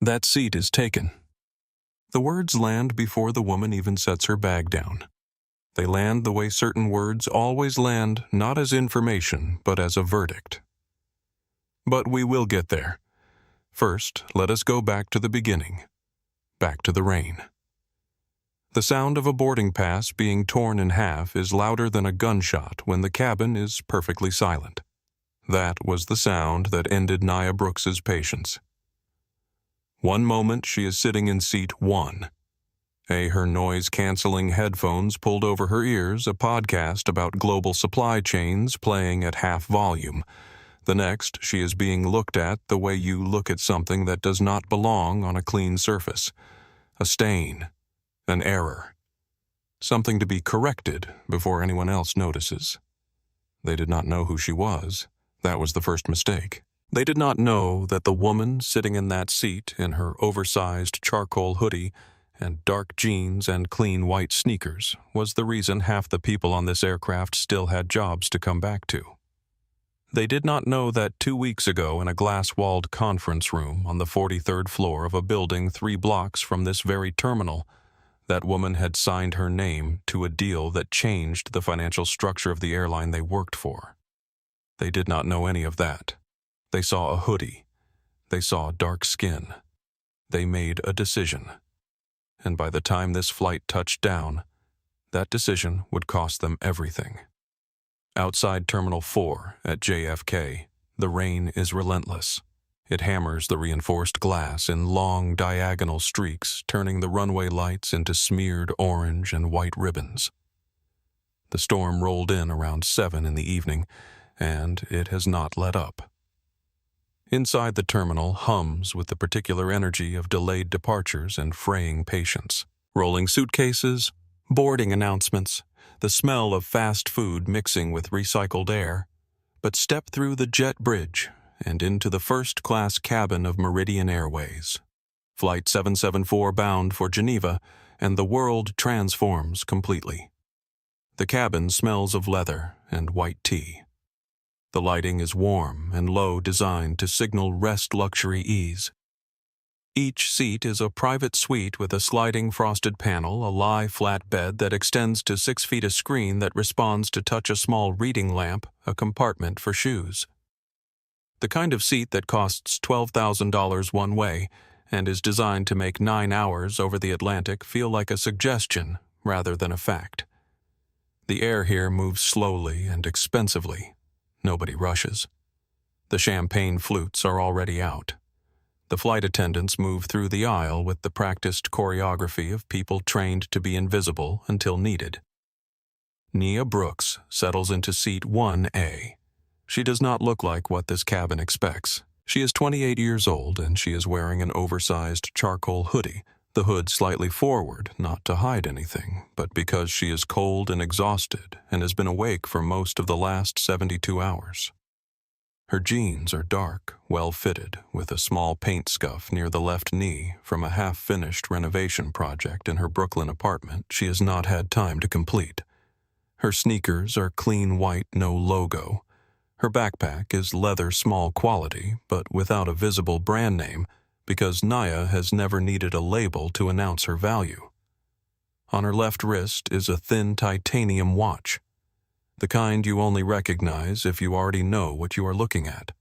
That seat is taken. The words land before the woman even sets her bag down. They land the way certain words always land, not as information, but as a verdict. But we will get there. First, let us go back to the beginning. Back to the rain. The sound of a boarding pass being torn in half is louder than a gunshot when the cabin is perfectly silent. That was the sound that ended Nia Brooks's patience. One moment she is sitting in seat 1. Her noise-canceling headphones pulled over her ears, a podcast about global supply chains playing at half volume. The next, she is being looked at the way you look at something that does not belong on a clean surface. A stain, an error, something to be corrected before anyone else notices. They did not know who she was. That was the first mistake. They did not know that the woman sitting in that seat in her oversized charcoal hoodie and dark jeans and clean white sneakers was the reason half the people on this aircraft still had jobs to come back to. They did not know that 2 weeks ago in a glass-walled conference room on the 43rd floor of a building 3 blocks from this very terminal, that woman had signed her name to a deal that changed the financial structure of the airline they worked for. They did not know any of that. They saw a hoodie. They saw dark skin. They made a decision. And by the time this flight touched down, that decision would cost them everything. Outside Terminal 4 at JFK, the rain is relentless. It hammers the reinforced glass in long diagonal streaks, turning the runway lights into smeared orange and white ribbons. The storm rolled in around 7 in the evening, and it has not let up. Inside the terminal hums with the particular energy of delayed departures and fraying patience. Rolling suitcases, boarding announcements, the smell of fast food mixing with recycled air. But step through the jet bridge and into the first-class cabin of Meridian Airways. Flight 774 bound for Geneva, and the world transforms completely. The cabin smells of leather and white tea. The lighting is warm and low, designed to signal rest luxury ease. Each seat is a private suite with a sliding frosted panel, a lie flat bed that extends to 6 feet, a screen that responds to touch, a small reading lamp, a compartment for shoes. The kind of seat that costs $12,000 one way and is designed to make 9 hours over the Atlantic feel like a suggestion rather than a fact. The air here moves slowly and expensively. Nobody rushes. The champagne flutes are already out. The flight attendants move through the aisle with the practiced choreography of people trained to be invisible until needed. Nia Brooks settles into seat 1A. She does not look like what this cabin expects. She is 28 years old, and she is wearing an oversized charcoal hoodie, the hood slightly forward, not to hide anything, but because she is cold and exhausted and has been awake for most of the last 72 hours. Her jeans are dark, well-fitted, with a small paint scuff near the left knee from a half-finished renovation project in her Brooklyn apartment she has not had time to complete. Her sneakers are clean white, no logo. Her backpack is leather small quality, but without a visible brand name, because Nia has never needed a label to announce her value. On her left wrist is a thin titanium watch, the kind you only recognize if you already know what you are looking at.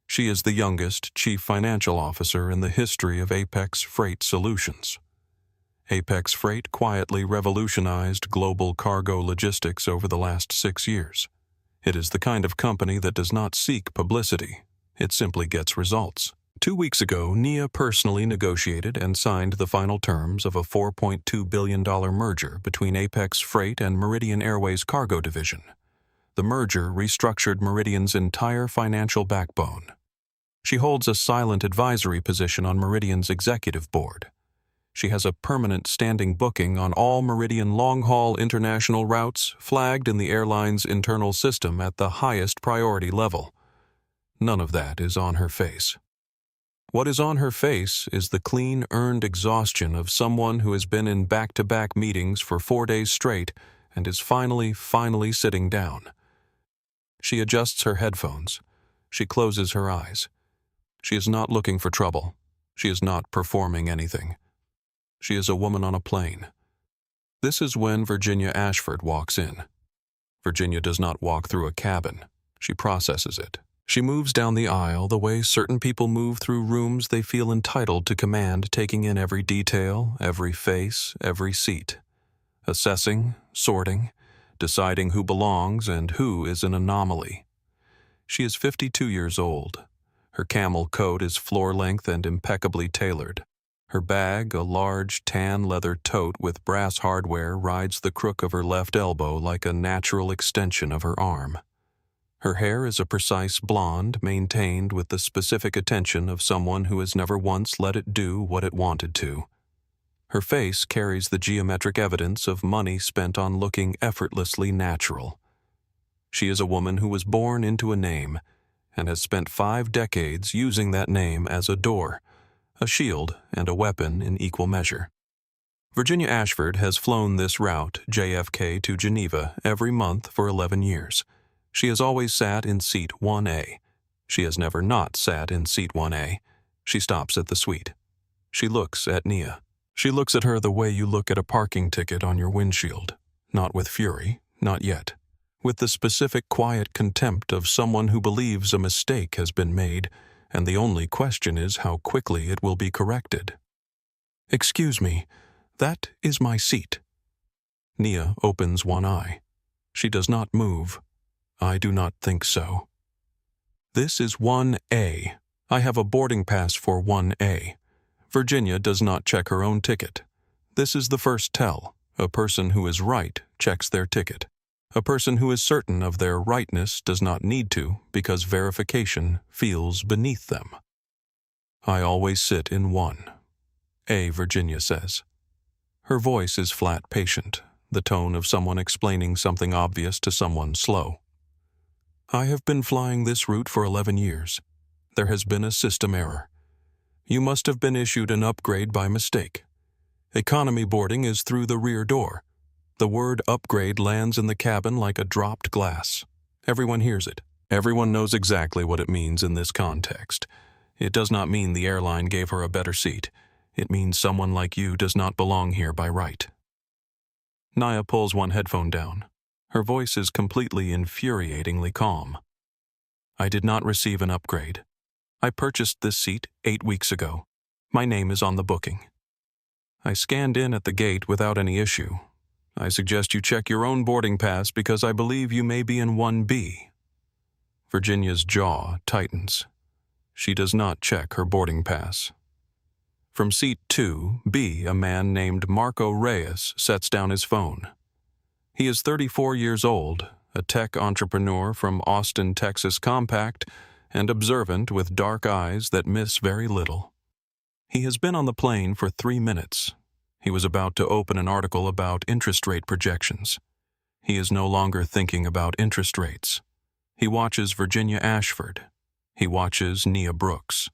She is the youngest chief financial officer in the history of Apex Freight Solutions. Apex Freight quietly revolutionized global cargo logistics over the last 6 years. It is the kind of company that does not seek publicity. It simply gets results. 2 weeks ago, Nia personally negotiated and signed the final terms of a $4.2 billion merger between Apex Freight and Meridian Airways Cargo Division. The merger restructured Meridian's entire financial backbone. She holds a silent advisory position on Meridian's executive board. She has a permanent standing booking on all Meridian long-haul international routes flagged in the airline's internal system at the highest priority level. None of that is on her face. What is on her face is the clean, earned exhaustion of someone who has been in back-to-back meetings for 4 days straight and is finally sitting down. She adjusts her headphones. She closes her eyes. She is not looking for trouble. She is not performing anything. She is a woman on a plane. This is when Virginia Ashford walks in. Virginia does not walk through a cabin. She processes it. She moves down the aisle the way certain people move through rooms they feel entitled to command, taking in every detail, every face, every seat. Assessing, sorting, deciding who belongs and who is an anomaly. She is 52 years old. Her camel coat is floor-length and impeccably tailored. Her bag, a large tan leather tote with brass hardware, rides the crook of her left elbow like a natural extension of her arm. Her hair is a precise blonde, maintained with the specific attention of someone who has never once let it do what it wanted to. Her face carries the geometric evidence of money spent on looking effortlessly natural. She is a woman who was born into a name and has spent 5 decades using that name as a door, a shield, and a weapon in equal measure. Virginia Ashford has flown this route, JFK to Geneva, every month for 11 years. She has always sat in seat 1A. She has never not sat in seat 1A. She stops at the suite. She looks at Nia. She looks at her the way you look at a parking ticket on your windshield. Not with fury, not yet. With the specific quiet contempt of someone who believes a mistake has been made, and the only question is how quickly it will be corrected. "Excuse me, that is my seat." Nia opens one eye. She does not move. "I do not think so." "This is 1A. I have a boarding pass for 1A. Virginia does not check her own ticket. This is the first tell. A person who is right checks their ticket. A person who is certain of their rightness does not need to, because verification feels beneath them." "I always sit in 1A, Virginia says. Her voice is flat patient, the tone of someone explaining something obvious to someone slow. "I have been flying this route for 11 years. There has been a system error. You must have been issued an upgrade by mistake. Economy boarding is through the rear door. The word upgrade lands in the cabin like a dropped glass. Everyone hears it. Everyone knows exactly what it means in this context. It does not mean the airline gave her a better seat. It means someone like you does not belong here by right." Nia pulls one headphone down. Her voice is completely infuriatingly calm. "I did not receive an upgrade. I purchased this seat 8 weeks ago. My name is on the booking. I scanned in at the gate without any issue. I suggest you check your own boarding pass because I believe you may be in 1B. Virginia's jaw tightens. She does not check her boarding pass. From seat 2B, a man named Marco Reyes sets down his phone. He is 34 years old, a tech entrepreneur from Austin, Texas, compact, and observant with dark eyes that miss very little. He has been on the plane for 3 minutes. He was about to open an article about interest rate projections. He is no longer thinking about interest rates. He watches Virginia Ashford. He watches Nia Brooks.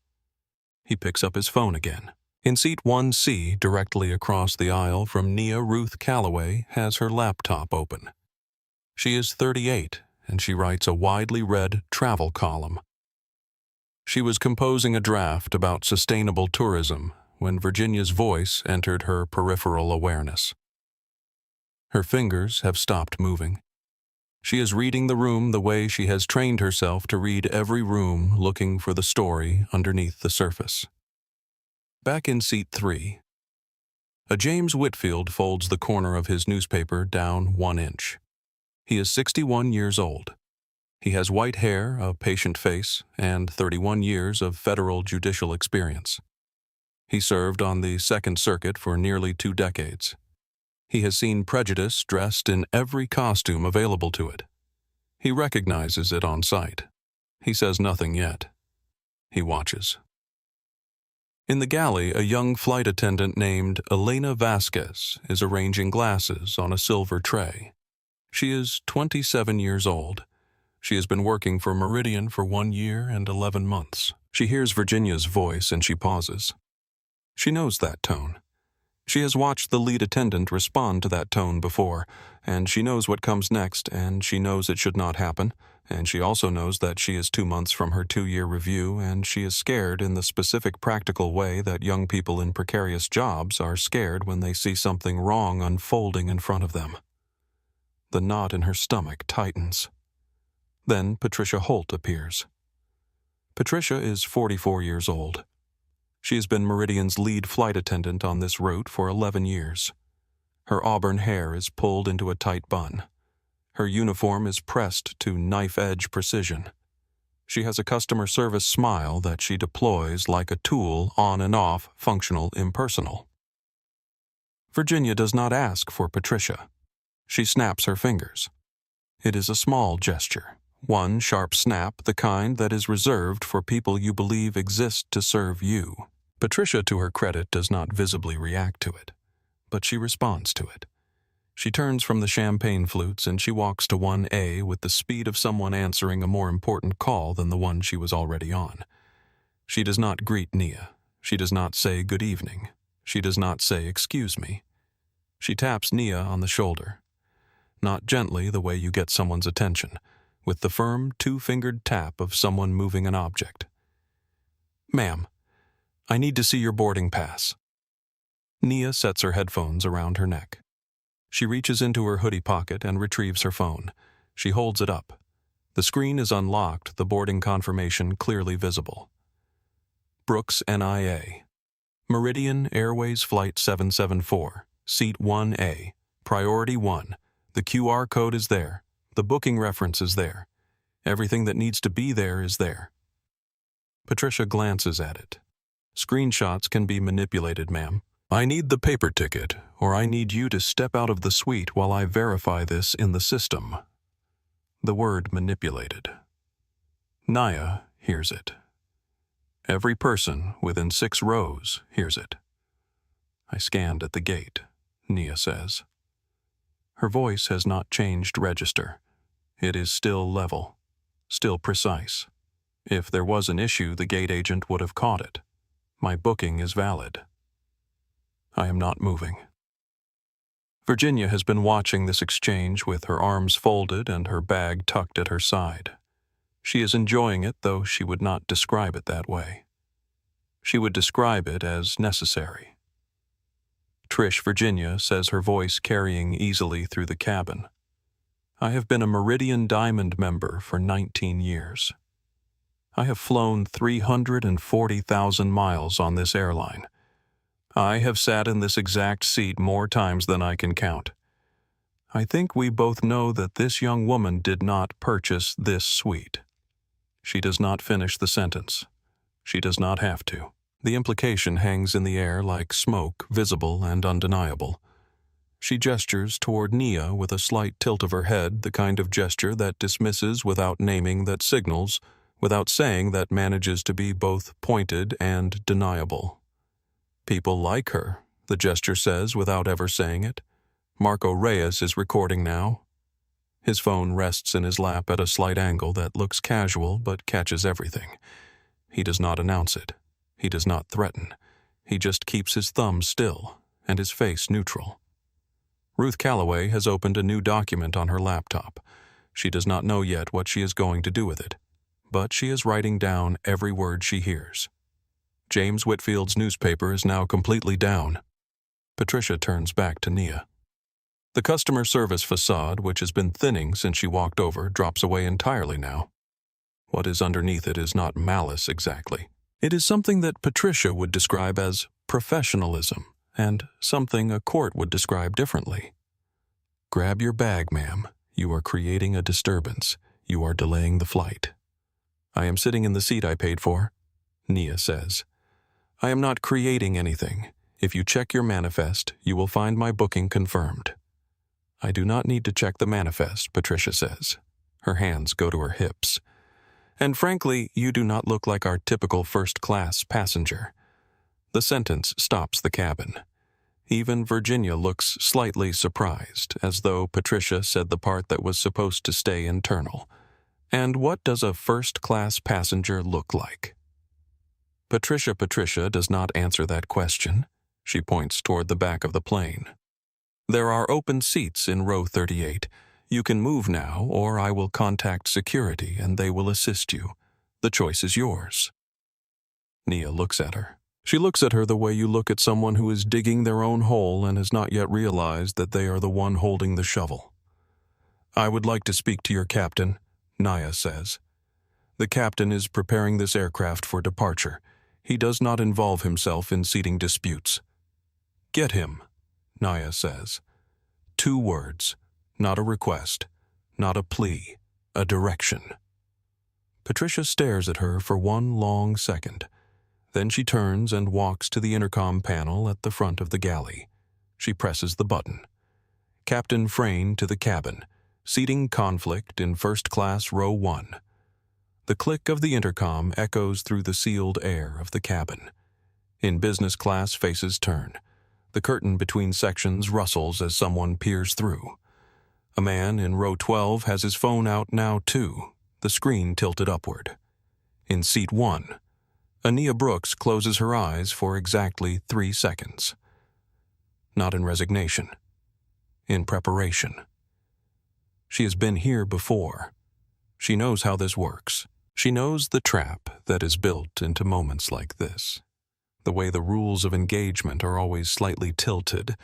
He picks up his phone again. In seat 1C, directly across the aisle from Nia, Ruth Calloway has her laptop open. She is 38, and she writes a widely read travel column. She was composing a draft about sustainable tourism when Virginia's voice entered her peripheral awareness. Her fingers have stopped moving. She is reading the room the way she has trained herself to read every room, looking for the story underneath the surface. Back in seat 3, a James Whitfield folds the corner of his newspaper down 1 inch. He is 61 years old. He has white hair, a patient face, and 31 years of federal judicial experience. He served on the Second Circuit for nearly 2 decades. He has seen prejudice dressed in every costume available to it. He recognizes it on sight. He says nothing yet. He watches. In the galley, a young flight attendant named Elena Vasquez is arranging glasses on a silver tray. She is 27 years old. She has been working for Meridian for 1 year and 11 months. She hears Virginia's voice and she pauses. She knows that tone. She has watched the lead attendant respond to that tone before, and she knows what comes next, and she knows it should not happen, and she also knows that she is 2 months from her 2-year review, and she is scared in the specific practical way that young people in precarious jobs are scared when they see something wrong unfolding in front of them. The knot in her stomach tightens. Then Patricia Holt appears. Patricia is 44 years old. She has been Meridian's lead flight attendant on this route for 11 years. Her auburn hair is pulled into a tight bun. Her uniform is pressed to knife-edge precision. She has a customer service smile that she deploys like a tool on and off, functional, impersonal. Virginia does not ask for Patricia. She snaps her fingers. It is a small gesture, one sharp snap, the kind that is reserved for people you believe exist to serve you. Patricia, to her credit, does not visibly react to it, but she responds to it. She turns from the champagne flutes and she walks to 1A with the speed of someone answering a more important call than the one she was already on. She does not greet Nia. She does not say good evening. She does not say excuse me. She taps Nia on the shoulder. Not gently the way you get someone's attention, with the firm 2-fingered tap of someone moving an object. "Ma'am, I need to see your boarding pass." Nia sets her headphones around her neck. She reaches into her hoodie pocket and retrieves her phone. She holds it up. The screen is unlocked, the boarding confirmation clearly visible. Brooks, NIA. Meridian Airways Flight 774, Seat 1A, Priority 1. The QR code is there. The booking reference is there. Everything that needs to be there is there. Patricia glances at it. "Screenshots can be manipulated, ma'am. I need the paper ticket, or I need you to step out of the suite while I verify this in the system." The word manipulated. Nia hears it. Every person within 6 rows hears it. "I scanned at the gate," Nia says. Her voice has not changed register. It is still level, still precise. If there was an issue, the gate agent would have caught it. My booking is valid. I am not moving. Virginia has been watching this exchange with her arms folded and her bag tucked at her side. She is enjoying it, though she would not describe it that way. She would describe it as necessary. Trish Virginia says, her voice carrying easily through the cabin. "I have been a Meridian Diamond member for 19 years. I have flown 340,000 miles on this airline. I have sat in this exact seat more times than I can count. I think we both know that this young woman did not purchase this suite." She does not finish the sentence. She does not have to. The implication hangs in the air like smoke, visible and undeniable. She gestures toward Nia with a slight tilt of her head, the kind of gesture that dismisses without naming, that signals, without saying, that manages to be both pointed and deniable. "People like her," the gesture says without ever saying it. Marco Reyes is recording now. His phone rests in his lap at a slight angle that looks casual but catches everything. He does not announce it. He does not threaten. He just keeps his thumb still and his face neutral. Ruth Calloway has opened a new document on her laptop. She does not know yet what she is going to do with it, but she is writing down every word she hears. James Whitfield's newspaper is now completely down. Patricia turns back to Nia. The customer service facade, which has been thinning since she walked over, drops away entirely now. What is underneath it is not malice exactly. It is something that Patricia would describe as professionalism, and something a court would describe differently. "Grab your bag, ma'am. You are creating a disturbance. You are delaying the flight." "I am sitting in the seat I paid for," Nia says. "I am not creating anything. If you check your manifest, you will find my booking confirmed." "I do not need to check the manifest," Patricia says. Her hands go to her hips. "And frankly, you do not look like our typical first-class passenger." The sentence stops the cabin. Even Virginia looks slightly surprised, as though Patricia said the part that was supposed to stay internal. And what does a first-class passenger look like? Patricia does not answer that question. She points toward the back of the plane. There are open seats in row 38. You can move now, or I will contact security and they will assist you. The choice is yours. Nia looks at her. She looks at her the way you look at someone who is digging their own hole and has not yet realized that they are the one holding the shovel. I would like to speak to your captain, Nia says. The captain is preparing this aircraft for departure. He does not involve himself in seating disputes. Get him, Nia says. 2 words, not a request, not a plea, a direction. Patricia stares at her for one long second. Then she turns and walks to the intercom panel at the front of the galley. She presses the button. Captain Frayne to the cabin, seating conflict in first class row 1. The click of the intercom echoes through the sealed air of the cabin. In business class, faces turn. The curtain between sections rustles as someone peers through. A man in row 12 has his phone out now too, the screen tilted upward. In seat 1, Ania Brooks closes her eyes for exactly 3 seconds. Not in resignation. In preparation. She has been here before. She knows how this works. She knows the trap that is built into moments like this. The way the rules of engagement are always slightly tilted,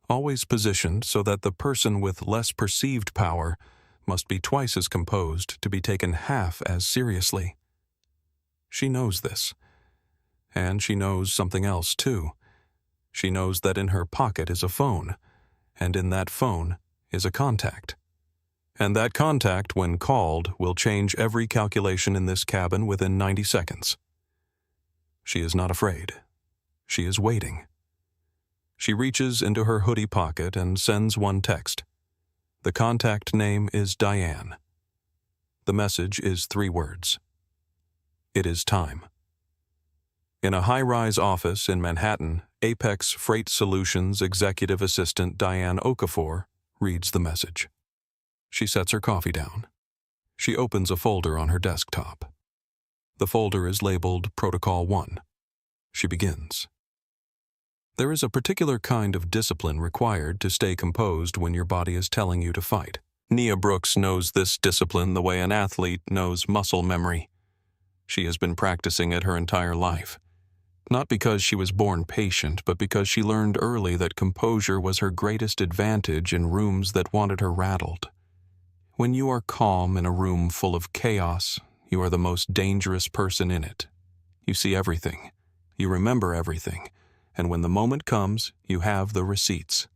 always positioned so that the person with less perceived power must be twice as composed to be taken half as seriously. She knows this. And she knows something else too. She knows that in her pocket is a phone, and in that phone is a contact. And that contact, when called, will change every calculation in this cabin within 90 seconds. She is not afraid. She is waiting. She reaches into her hoodie pocket and sends one text. The contact name is Diane. The message is 3 words. It is time. In a high-rise office in Manhattan, Apex Freight Solutions executive assistant Diane Okafor reads the message. She sets her coffee down. She opens a folder on her desktop. The folder is labeled Protocol 1. She begins. There is a particular kind of discipline required to stay composed when your body is telling you to fight. Nia Brooks knows this discipline the way an athlete knows muscle memory. She has been practicing it her entire life. Not because she was born patient, but because she learned early that composure was her greatest advantage in rooms that wanted her rattled. When you are calm in a room full of chaos, you are the most dangerous person in it. You see everything. You remember everything. And when the moment comes, you have the receipts.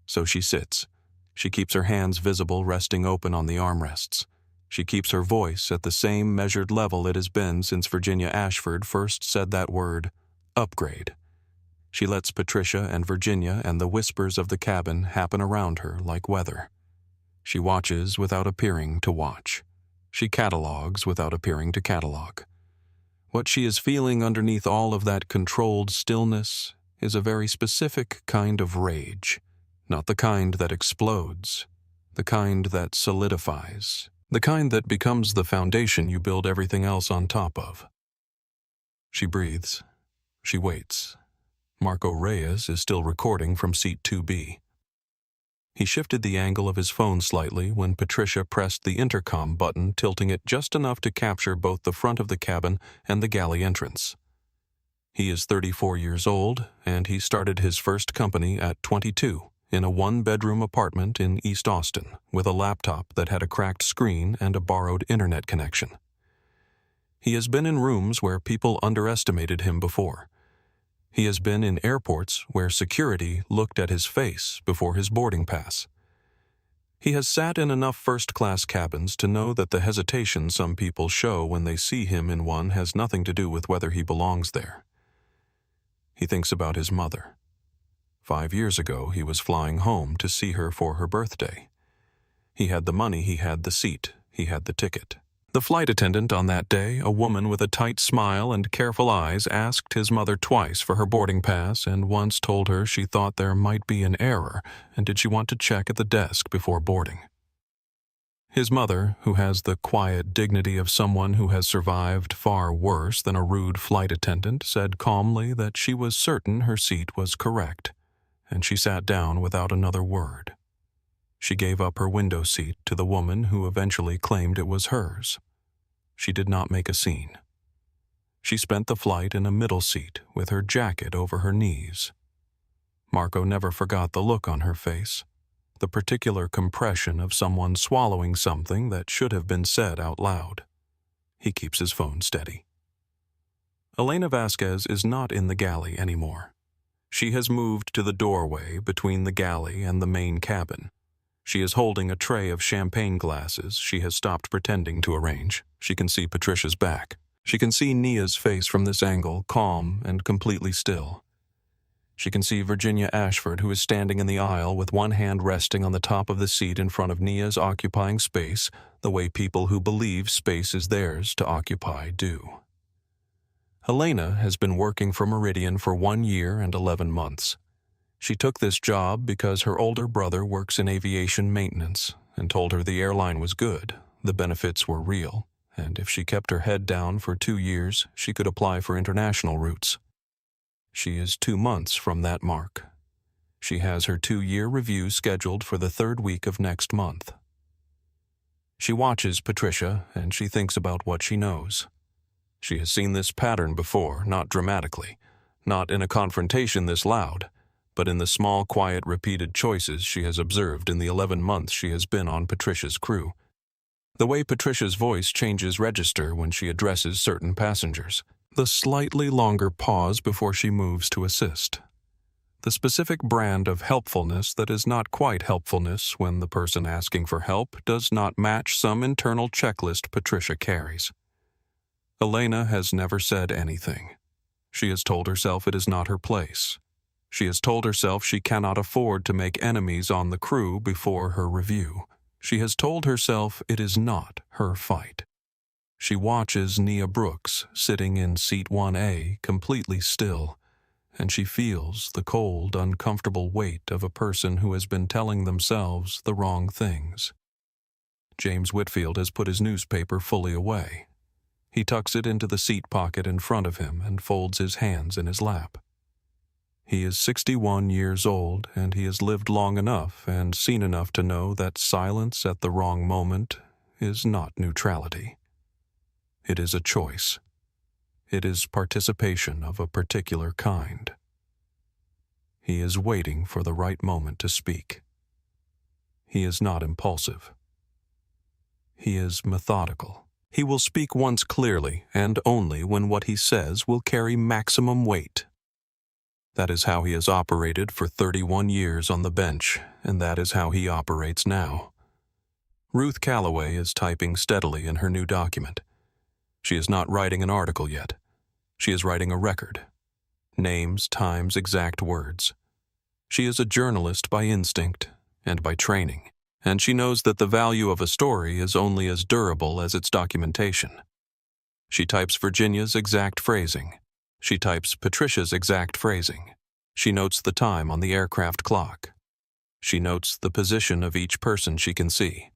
So she sits. She keeps her hands visible, resting open on the armrests. She keeps her voice at the same measured level it has been since Virginia Ashford first said that word, upgrade. She lets Patricia and Virginia and the whispers of the cabin happen around her like weather. She watches without appearing to watch. She catalogs without appearing to catalog. What she is feeling underneath all of that controlled stillness is a very specific kind of rage, not the kind that explodes, the kind that solidifies, the kind that becomes the foundation you build everything else on top of. She breathes. She waits. Marco Reyes is still recording from seat 2B. He shifted the angle of his phone slightly when Patricia pressed the intercom button, tilting it just enough to capture both the front of the cabin and the galley entrance. He is 34 years old, and he started his first company at 22 in a 1-bedroom apartment in East Austin with a laptop that had a cracked screen and a borrowed internet connection. He has been in rooms where people underestimated him before. He has been in airports where security looked at his face before his boarding pass. He has sat in enough first-class cabins to know that the hesitation some people show when they see him in one has nothing to do with whether he belongs there. He thinks about his mother. 5 years ago, he was flying home to see her for her birthday. He had the money, he had the seat, he had the ticket. The flight attendant on that day, a woman with a tight smile and careful eyes, asked his mother twice for her boarding pass and once told her she thought there might be an error and did she want to check at the desk before boarding. His mother, who has the quiet dignity of someone who has survived far worse than a rude flight attendant, said calmly that she was certain her seat was correct, and she sat down without another word. She gave up her window seat to the woman who eventually claimed it was hers. She did not make a scene. She spent the flight in a middle seat with her jacket over her knees. Marco never forgot the look on her face, the particular compression of someone swallowing something that should have been said out loud. He keeps his phone steady. Elena Vasquez is not in the galley anymore. She has moved to the doorway between the galley and the main cabin. She is holding a tray of champagne glasses she has stopped pretending to arrange. She can see Patricia's back. She can see Nia's face from this angle, calm and completely still. She can see Virginia Ashford, who is standing in the aisle with one hand resting on the top of the seat in front of Nia's occupying space, the way people who believe space is theirs to occupy do. Helena has been working for Meridian for 1 year and 11 months. She took this job because her older brother works in aviation maintenance and told her the airline was good, the benefits were real, and if she kept her head down for 2 years, she could apply for international routes. She is 2 months from that mark. She has her 2-year review scheduled for the 3rd week of next month. She watches Patricia and she thinks about what she knows. She has seen this pattern before, not dramatically, not in a confrontation this loud, but in the small, quiet, repeated choices she has observed in the 11 months she has been on Patricia's crew. The way Patricia's voice changes register when she addresses certain passengers. The slightly longer pause before she moves to assist. The specific brand of helpfulness that is not quite helpfulness when the person asking for help does not match some internal checklist Patricia carries. Elena has never said anything. She has told herself it is not her place. She has told herself she cannot afford to make enemies on the crew before her review. She has told herself it is not her fight. She watches Nia Brooks sitting in seat 1A completely still, and she feels the cold, uncomfortable weight of a person who has been telling themselves the wrong things. James Whitfield has put his newspaper fully away. He tucks it into the seat pocket in front of him and folds his hands in his lap. He is 61 years old, and he has lived long enough and seen enough to know that silence at the wrong moment is not neutrality. It is a choice. It is participation of a particular kind. He is waiting for the right moment to speak. He is not impulsive. He is methodical. He will speak once clearly and only when what he says will carry maximum weight. That is how he has operated for 31 years on the bench, and that is how he operates now. Ruth Calloway is typing steadily in her new document. She is not writing an article yet. She is writing a record. Names, times, exact words. She is a journalist by instinct and by training, and she knows that the value of a story is only as durable as its documentation. She types Virginia's exact phrasing. She types Patricia's exact phrasing. She notes the time on the aircraft clock. She notes the position of each person she can see.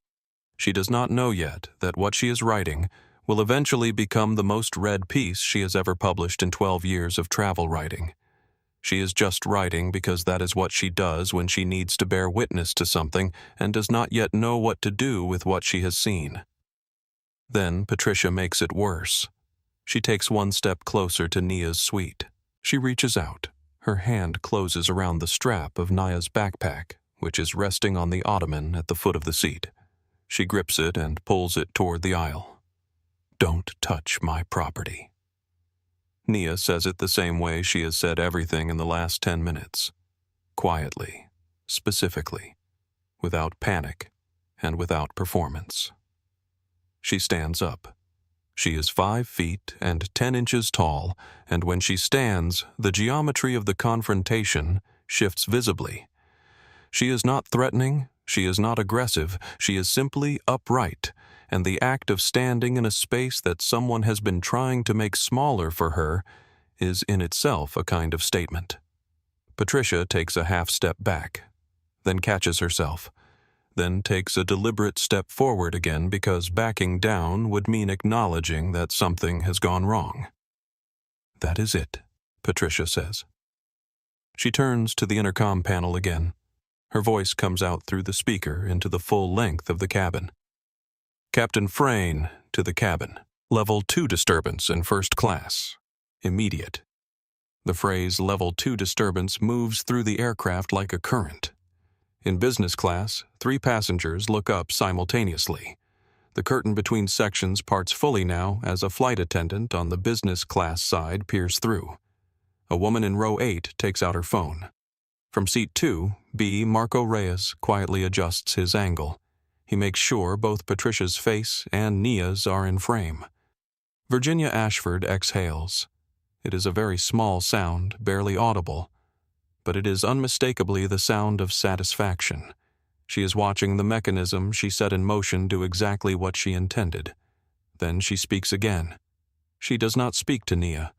She does not know yet that what she is writing will eventually become the most read piece she has ever published in 12 years of travel writing. She is just writing because that is what she does when she needs to bear witness to something and does not yet know what to do with what she has seen. Then Patricia makes it worse. She takes one step closer to Nia's suite. She reaches out. Her hand closes around the strap of Nia's backpack, which is resting on the ottoman at the foot of the seat. She grips it and pulls it toward the aisle. "Don't touch my property." Nia says it the same way she has said everything in the last 10 minutes. Quietly, specifically, without panic, and without performance. She stands up. She is 5 feet and 10 inches tall, and when she stands, the geometry of the confrontation shifts visibly. She is not threatening, she is not aggressive, she is simply upright, and the act of standing in a space that someone has been trying to make smaller for her is in itself a kind of statement. Patricia takes a half step back, then catches herself. then takes a deliberate step forward again because backing down would mean acknowledging that something has gone wrong. "That is it," Patricia says. She turns to the intercom panel again. Her voice comes out through the speaker into the full length of the cabin. "Captain Frayne, to the cabin. Level 2 disturbance in first class. Immediate." The phrase level 2 disturbance moves through the aircraft like a current. In business class, 3 passengers look up simultaneously. The curtain between sections parts fully now as a flight attendant on the business class side peers through. A woman in row 8 takes out her phone. From seat 2, B. Marco Reyes quietly adjusts his angle. He makes sure both Patricia's face and Nia's are in frame. Virginia Ashford exhales. It is a very small sound, barely audible, but it is unmistakably the sound of satisfaction. She is watching the mechanism she set in motion do exactly what she intended. Then she speaks again. She does not speak to Nia.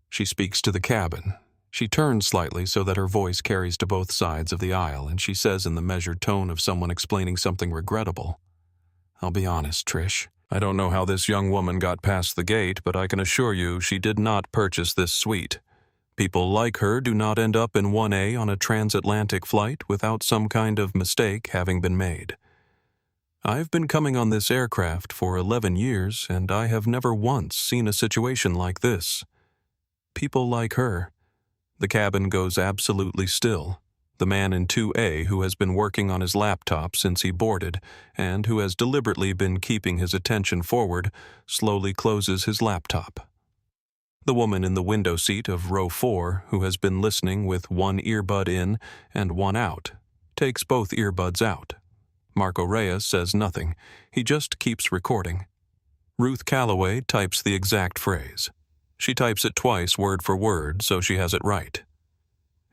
She speaks to the cabin. She turns slightly so that her voice carries to both sides of the aisle, and she says in the measured tone of someone explaining something regrettable, "I'll be honest, Trish. I don't know how this young woman got past the gate, but I can assure you she did not purchase this suite. People like her do not end up in 1A on a transatlantic flight without some kind of mistake having been made. I've been coming on this aircraft for 11 years, and I have never once seen a situation like this. People like her." The cabin goes absolutely still. The man in 2A, who has been working on his laptop since he boarded, and who has deliberately been keeping his attention forward, slowly closes his laptop. The woman in the window seat of row 4, who has been listening with one earbud in and one out, takes both earbuds out. Marco Reyes says nothing. He just keeps recording. Ruth Calloway types the exact phrase. She types it twice word for word so she has it right.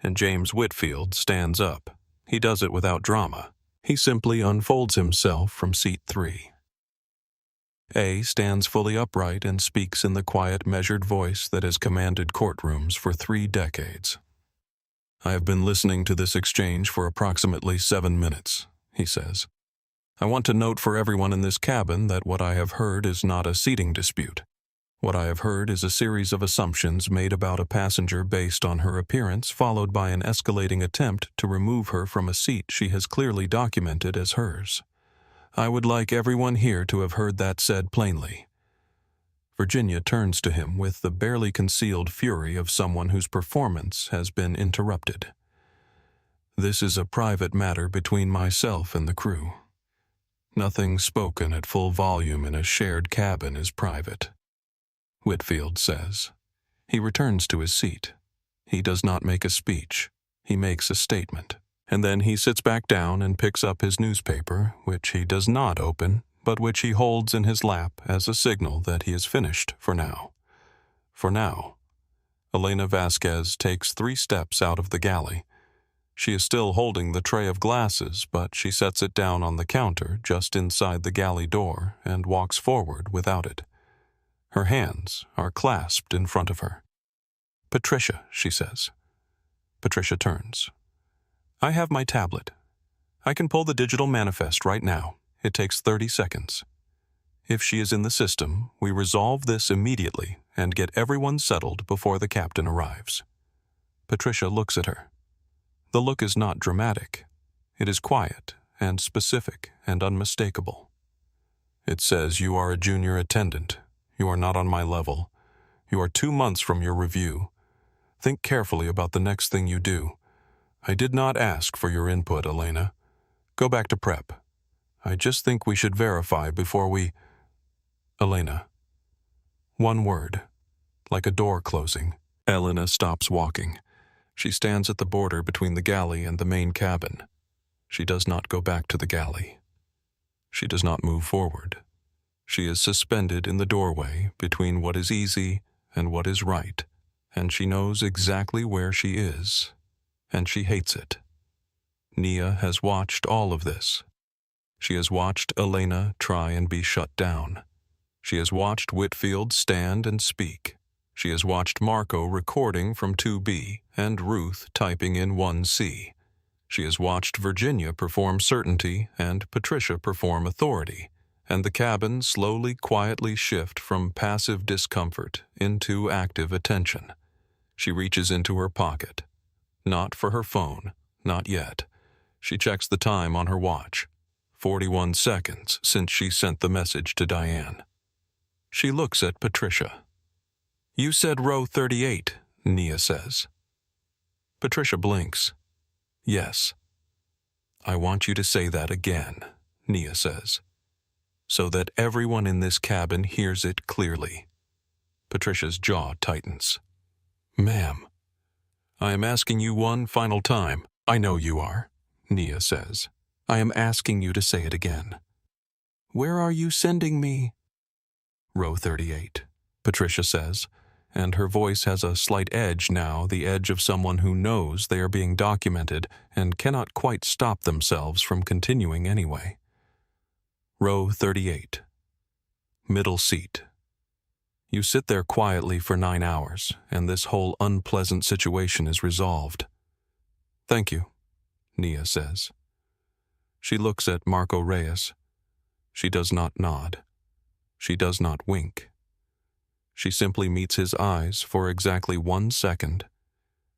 And James Whitfield stands up. He does it without drama. He simply unfolds himself from seat 3. A stands fully upright and speaks in the quiet, measured voice that has commanded courtrooms for 3 decades. "I have been listening to this exchange for approximately 7 minutes," he says. "I want to note for everyone in this cabin that what I have heard is not a seating dispute. What I have heard is a series of assumptions made about a passenger based on her appearance, followed by an escalating attempt to remove her from a seat she has clearly documented as hers. I would like everyone here to have heard that said plainly." Virginia turns to him with the barely concealed fury of someone whose performance has been interrupted. "This is a private matter between myself and the crew. Nothing spoken at full volume in a shared cabin is private," Whitfield says. He returns to his seat. He does not make a speech. He makes a statement. And then he sits back down and picks up his newspaper, which he does not open, but which he holds in his lap as a signal that he is finished for now. For now. Elena Vasquez takes 3 steps out of the galley. She is still holding the tray of glasses, but she sets it down on the counter just inside the galley door and walks forward without it. Her hands are clasped in front of her. "Patricia," she says. Patricia turns. "I have my tablet. I can pull the digital manifest right now. It takes 30 seconds. If she is in the system, we resolve this immediately and get everyone settled before the captain arrives." Patricia looks at her. The look is not dramatic. It is quiet and specific and unmistakable. "It says you are a junior attendant. You are not on my level. You are 2 months from your review. Think carefully about the next thing you do. I did not ask for your input, Elena. Go back to prep. I just think we should verify before we—" "Elena." One word, like a door closing. Elena stops walking. She stands at the border between the galley and the main cabin. She does not go back to the galley. She does not move forward. She is suspended in the doorway between what is easy and what is right, and she knows exactly where she is, and she hates it. Nia has watched all of this. She has watched Elena try and be shut down. She has watched Whitfield stand and speak. She has watched Marco recording from 2B and Ruth typing in 1C. She has watched Virginia perform certainty and Patricia perform authority, and the cabin slowly, quietly shift from passive discomfort into active attention. She reaches into her pocket. Not for her phone, not yet. She checks the time on her watch. 41 seconds since she sent the message to Diane. She looks at Patricia. "You said row 38, Nia says. Patricia blinks. "Yes." "I want you to say that again," Nia says, "so that everyone in this cabin hears it clearly." Patricia's jaw tightens. "Ma'am, I am asking you one final time." "I know you are," Nia says. "I am asking you to say it again." "Where are you sending me?" "Row 38, Patricia says, and her voice has a slight edge now, the edge of someone who knows they are being documented and cannot quite stop themselves from continuing anyway. "Row 38. Middle seat. You sit there quietly for 9 hours, and this whole unpleasant situation is resolved." "Thank you," Nia says. She looks at Marco Reyes. She does not nod. She does not wink. She simply meets his eyes for exactly 1 second,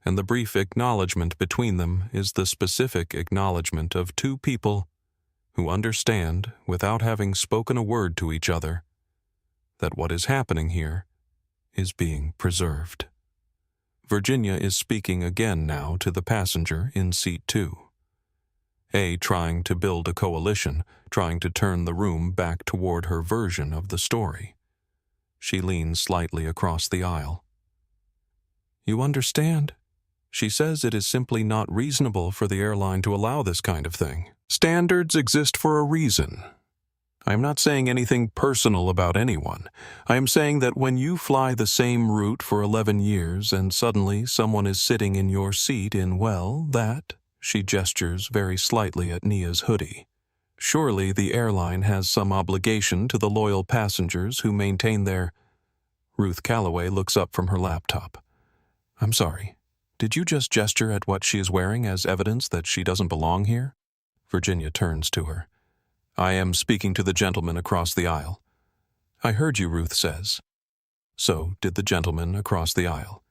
and the brief acknowledgement between them is the specific acknowledgement of two people who understand, without having spoken a word to each other, that what is happening here is being preserved. Virginia is speaking again now to the passenger in seat 2. Trying to build a coalition, trying to turn the room back toward her version of the story. She leans slightly across the aisle. "You understand? She says it is simply not reasonable for the airline to allow this kind of thing. Standards exist for a reason. I am not saying anything personal about anyone. I am saying that when you fly the same route for 11 years and suddenly someone is sitting in your seat in, well, that," she gestures very slightly at Nia's hoodie. "Surely the airline has some obligation to the loyal passengers who maintain their—" Ruth Calloway looks up from her laptop. "I'm sorry. Did you just gesture at what she is wearing as evidence that she doesn't belong here?" Virginia turns to her. "I am speaking to the gentleman across the aisle." "I heard you," Ruth says. So did the gentleman across the aisle,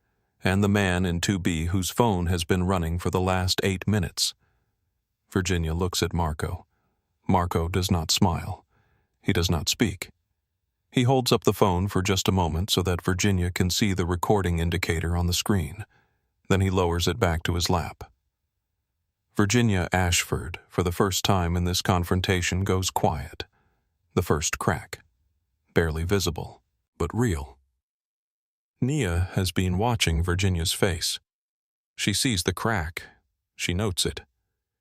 and the man in 2B whose phone has been running for the last 8 minutes. Virginia looks at Marco. Marco does not smile. He does not speak. He holds up the phone for just a moment so that Virginia can see the recording indicator on the screen. Then he lowers it back to his lap. Virginia Ashford, for the first time in this confrontation, goes quiet. The first crack. Barely visible, but real. Nia has been watching Virginia's face. She sees the crack. She notes it.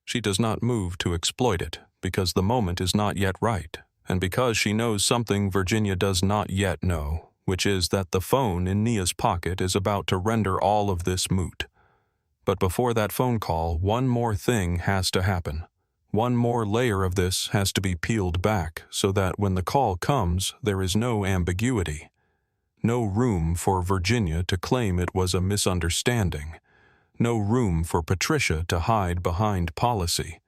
She does not move to exploit it, because the moment is not yet right, and because she knows something Virginia does not yet know, which is that the phone in Nia's pocket is about to render all of this moot. But before that phone call, one more thing has to happen. One more layer of this has to be peeled back so that when the call comes, there is no ambiguity. No room for Virginia to claim it was a misunderstanding. No room for Patricia to hide behind policy.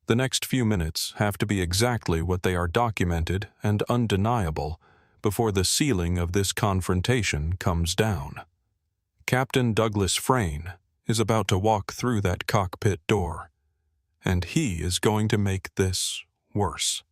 The next few minutes have to be exactly what they are, documented and undeniable, before the ceiling of this confrontation comes down. Captain Douglas Frayne is about to walk through that cockpit door, and he is going to make this worse.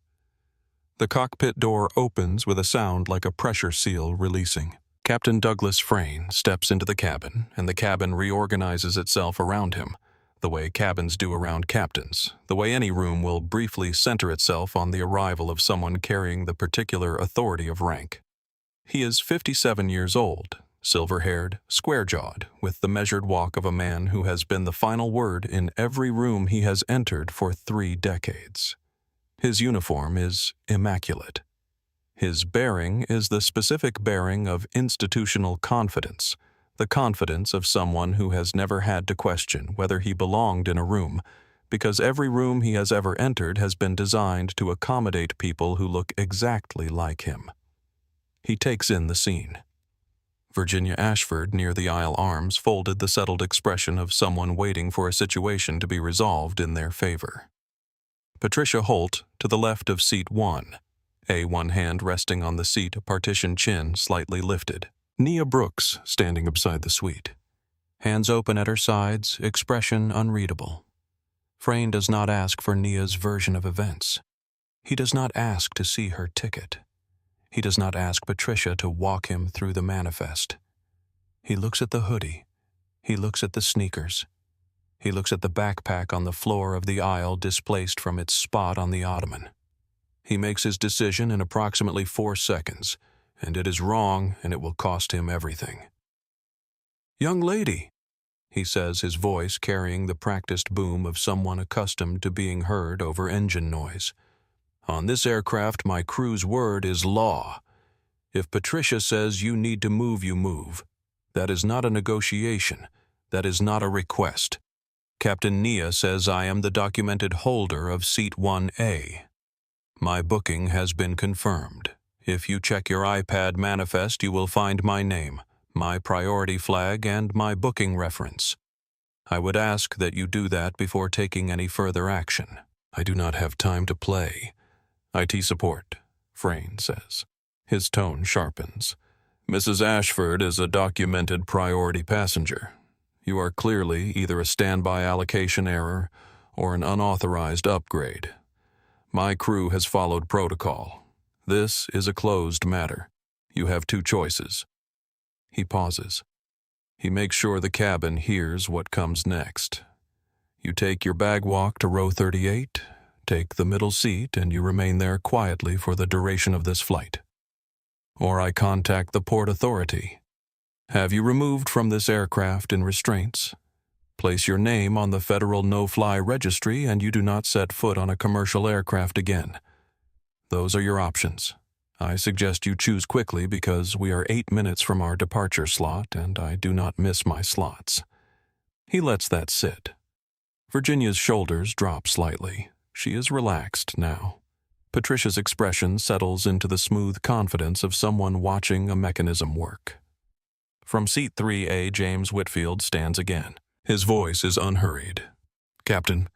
The cockpit door opens with a sound like a pressure seal releasing. Captain Douglas Frayne steps into the cabin, and the cabin reorganizes itself around him, the way cabins do around captains, the way any room will briefly center itself on the arrival of someone carrying the particular authority of rank. He is 57 years old, silver-haired, square-jawed, with the measured walk of a man who has been the final word in every room he has entered for 3 decades. His uniform is immaculate. His bearing is the specific bearing of institutional confidence, the confidence of someone who has never had to question whether he belonged in a room, because every room he has ever entered has been designed to accommodate people who look exactly like him. He takes in the scene. Virginia Ashford, near the aisle arms, folded the settled expression of someone waiting for a situation to be resolved in their favor. Patricia Holt, to the left of seat 1, one hand resting on the seat, a partition chin slightly lifted. Nia Brooks, standing beside the suite. Hands open at her sides, expression unreadable. Frayne does not ask for Nia's version of events. He does not ask to see her ticket. He does not ask Patricia to walk him through the manifest. He looks at the hoodie. He looks at the sneakers. He looks at the backpack on the floor of the aisle displaced from its spot on the ottoman. He makes his decision in approximately 4 seconds, and it is wrong, and it will cost him everything. "Young lady," he says, his voice carrying the practiced boom of someone accustomed to being heard over engine noise. "On this aircraft, my crew's word is law. If Patricia says you need to move, you move. That is not a negotiation. That is not a request. Captain Nia says I am the documented holder of Seat 1A. My booking has been confirmed. If you check your iPad manifest, you will find my name, my priority flag, and my booking reference. I would ask that you do that before taking any further action. I do not have time to play. IT support," Frayne says. His tone sharpens. "Mrs. Ashford is a documented priority passenger. You are clearly either a standby allocation error or an unauthorized upgrade. My crew has followed protocol. This is a closed matter. You have 2 choices." He pauses. He makes sure the cabin hears what comes next. You take your bag walk to row 38, take the middle seat, and you remain there quietly for the duration of this flight. Or I contact the Port Authority. Have you removed from this aircraft in restraints. Place your name on the Federal No-Fly Registry, and you do not set foot on a commercial aircraft again. Those are your options. I suggest you choose quickly because we are 8 minutes from our departure slot, and I do not miss my slots. He lets that sit. Virginia's shoulders drop slightly. She is relaxed now. Patricia's expression settles into the smooth confidence of someone watching a mechanism work. From seat 3A, James Whitfield stands again. His voice is unhurried. "Captain,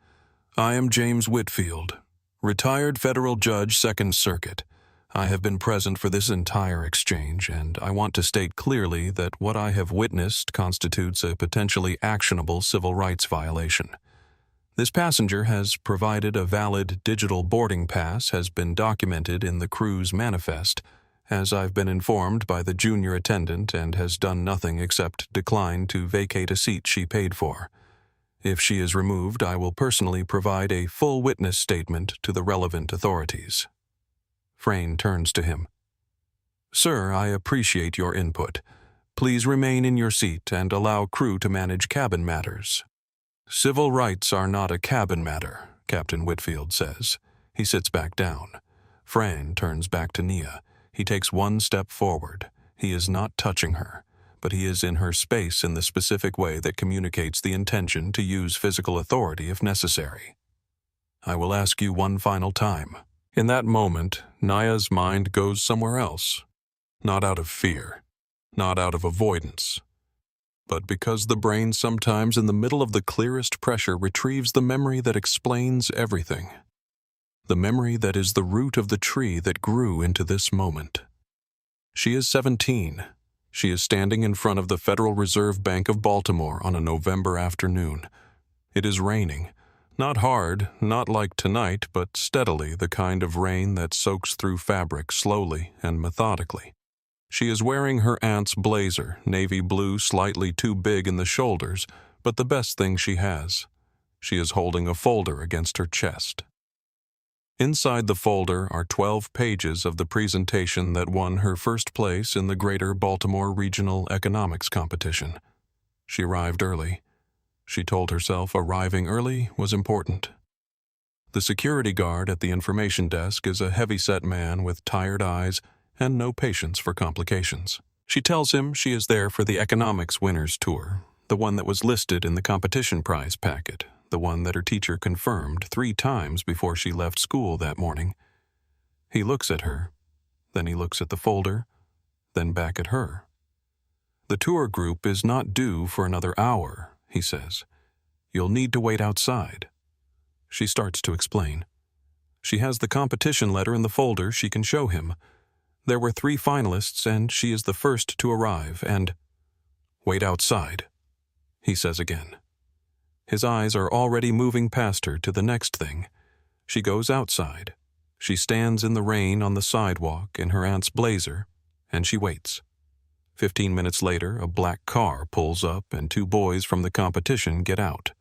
I am James Whitfield, retired federal judge, 2nd Circuit. I have been present for this entire exchange, and I want to state clearly that what I have witnessed constitutes a potentially actionable civil rights violation. This passenger has provided a valid digital boarding pass, has been documented in the crew's manifest, as I've been informed by the junior attendant, and has done nothing except decline to vacate a seat she paid for. If she is removed, I will personally provide a full witness statement to the relevant authorities." Frayne turns to him. "Sir, I appreciate your input. Please remain in your seat and allow crew to manage cabin matters." "Civil rights are not a cabin matter," Captain Whitfield says. He sits back down. Frayne turns back to Nia. He takes 1 step forward. He is not touching her, but he is in her space in the specific way that communicates the intention to use physical authority if necessary. "I will ask you one final time." In that moment, Nia's mind goes somewhere else. Not out of fear, not out of avoidance, but because the brain sometimes in the middle of the clearest pressure retrieves the memory that explains everything. The memory that is the root of the tree that grew into this moment. She is 17. She is standing in front of the Federal Reserve Bank of Baltimore on a November afternoon. It is raining. Not hard, not like tonight, but steadily, the kind of rain that soaks through fabric slowly and methodically. She is wearing her aunt's blazer, navy blue, slightly too big in the shoulders, but the best thing she has. She is holding a folder against her chest. Inside the folder are 12 pages of the presentation that won her first place in the Greater Baltimore Regional Economics Competition. She arrived early. She told herself arriving early was important. The security guard at the information desk is a heavy-set man with tired eyes and no patience for complications. She tells him she is there for the economics winners tour, the one that was listed in the competition prize packet, the one that her teacher confirmed 3 times before she left school that morning. He looks at her, then he looks at the folder, then back at her. The tour group is not due for another hour, he says. You'll need to wait outside. She starts to explain. She has the competition letter in the folder she can show him. There were 3 finalists, and she is the first to arrive, and... Wait outside, he says again. His eyes are already moving past her to the next thing. She goes outside. She stands in the rain on the sidewalk in her aunt's blazer, and she waits. 15 minutes later, a black car pulls up and 2 boys from the competition get out.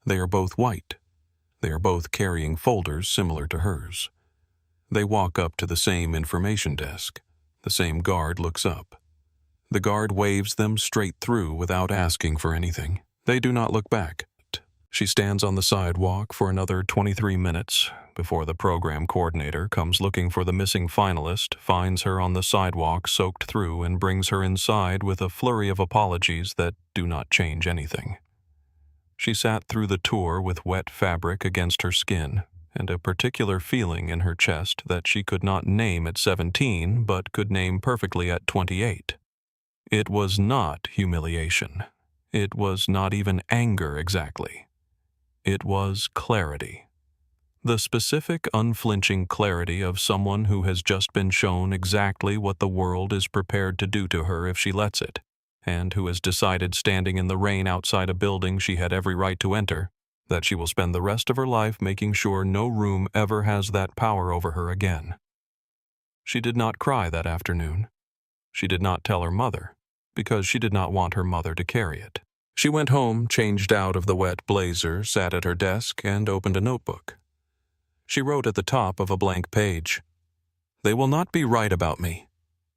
They are both white. They are both carrying folders similar to hers. They walk up to the same information desk. The same guard looks up. The guard waves them straight through without asking for anything. They do not look back. She stands on the sidewalk for another 23 minutes before the program coordinator comes looking for the missing finalist, finds her on the sidewalk soaked through, and brings her inside with a flurry of apologies that do not change anything. She sat through the tour with wet fabric against her skin and a particular feeling in her chest that she could not name at 17 but could name perfectly at 28. It was not humiliation. It was not even anger exactly. It was clarity. The specific, unflinching clarity of someone who has just been shown exactly what the world is prepared to do to her if she lets it, and who has decided standing in the rain outside a building she had every right to enter, that she will spend the rest of her life making sure no room ever has that power over her again. She did not cry that afternoon. She did not tell her mother, because she did not want her mother to carry it. She went home, changed out of the wet blazer, sat at her desk, and opened a notebook. She wrote at the top of a blank page, "They will not be right about me."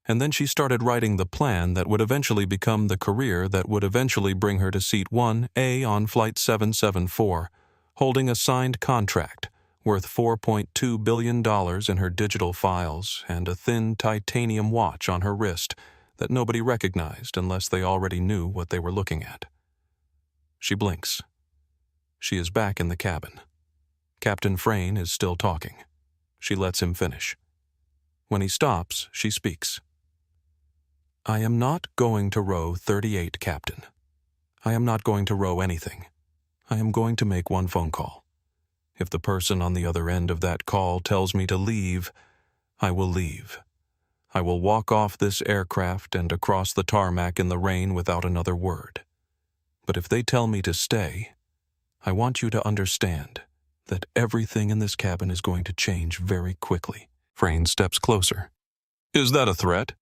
And then she started writing the plan that would eventually become the career that would eventually bring her to seat 1A on Flight 774, holding a signed contract worth $4.2 billion in her digital files and a thin titanium watch on her wrist that nobody recognized unless they already knew what they were looking at. She blinks. She is back in the cabin. Captain Frayne is still talking. She lets him finish. When he stops, she speaks. "I am not going to row 38, Captain. I am not going to row anything. I am going to make one phone call. If the person on the other end of that call tells me to leave, I will leave. I will walk off this aircraft and across the tarmac in the rain without another word. But if they tell me to stay, I want you to understand that everything in this cabin is going to change very quickly." Frayne steps closer. "Is that a threat?"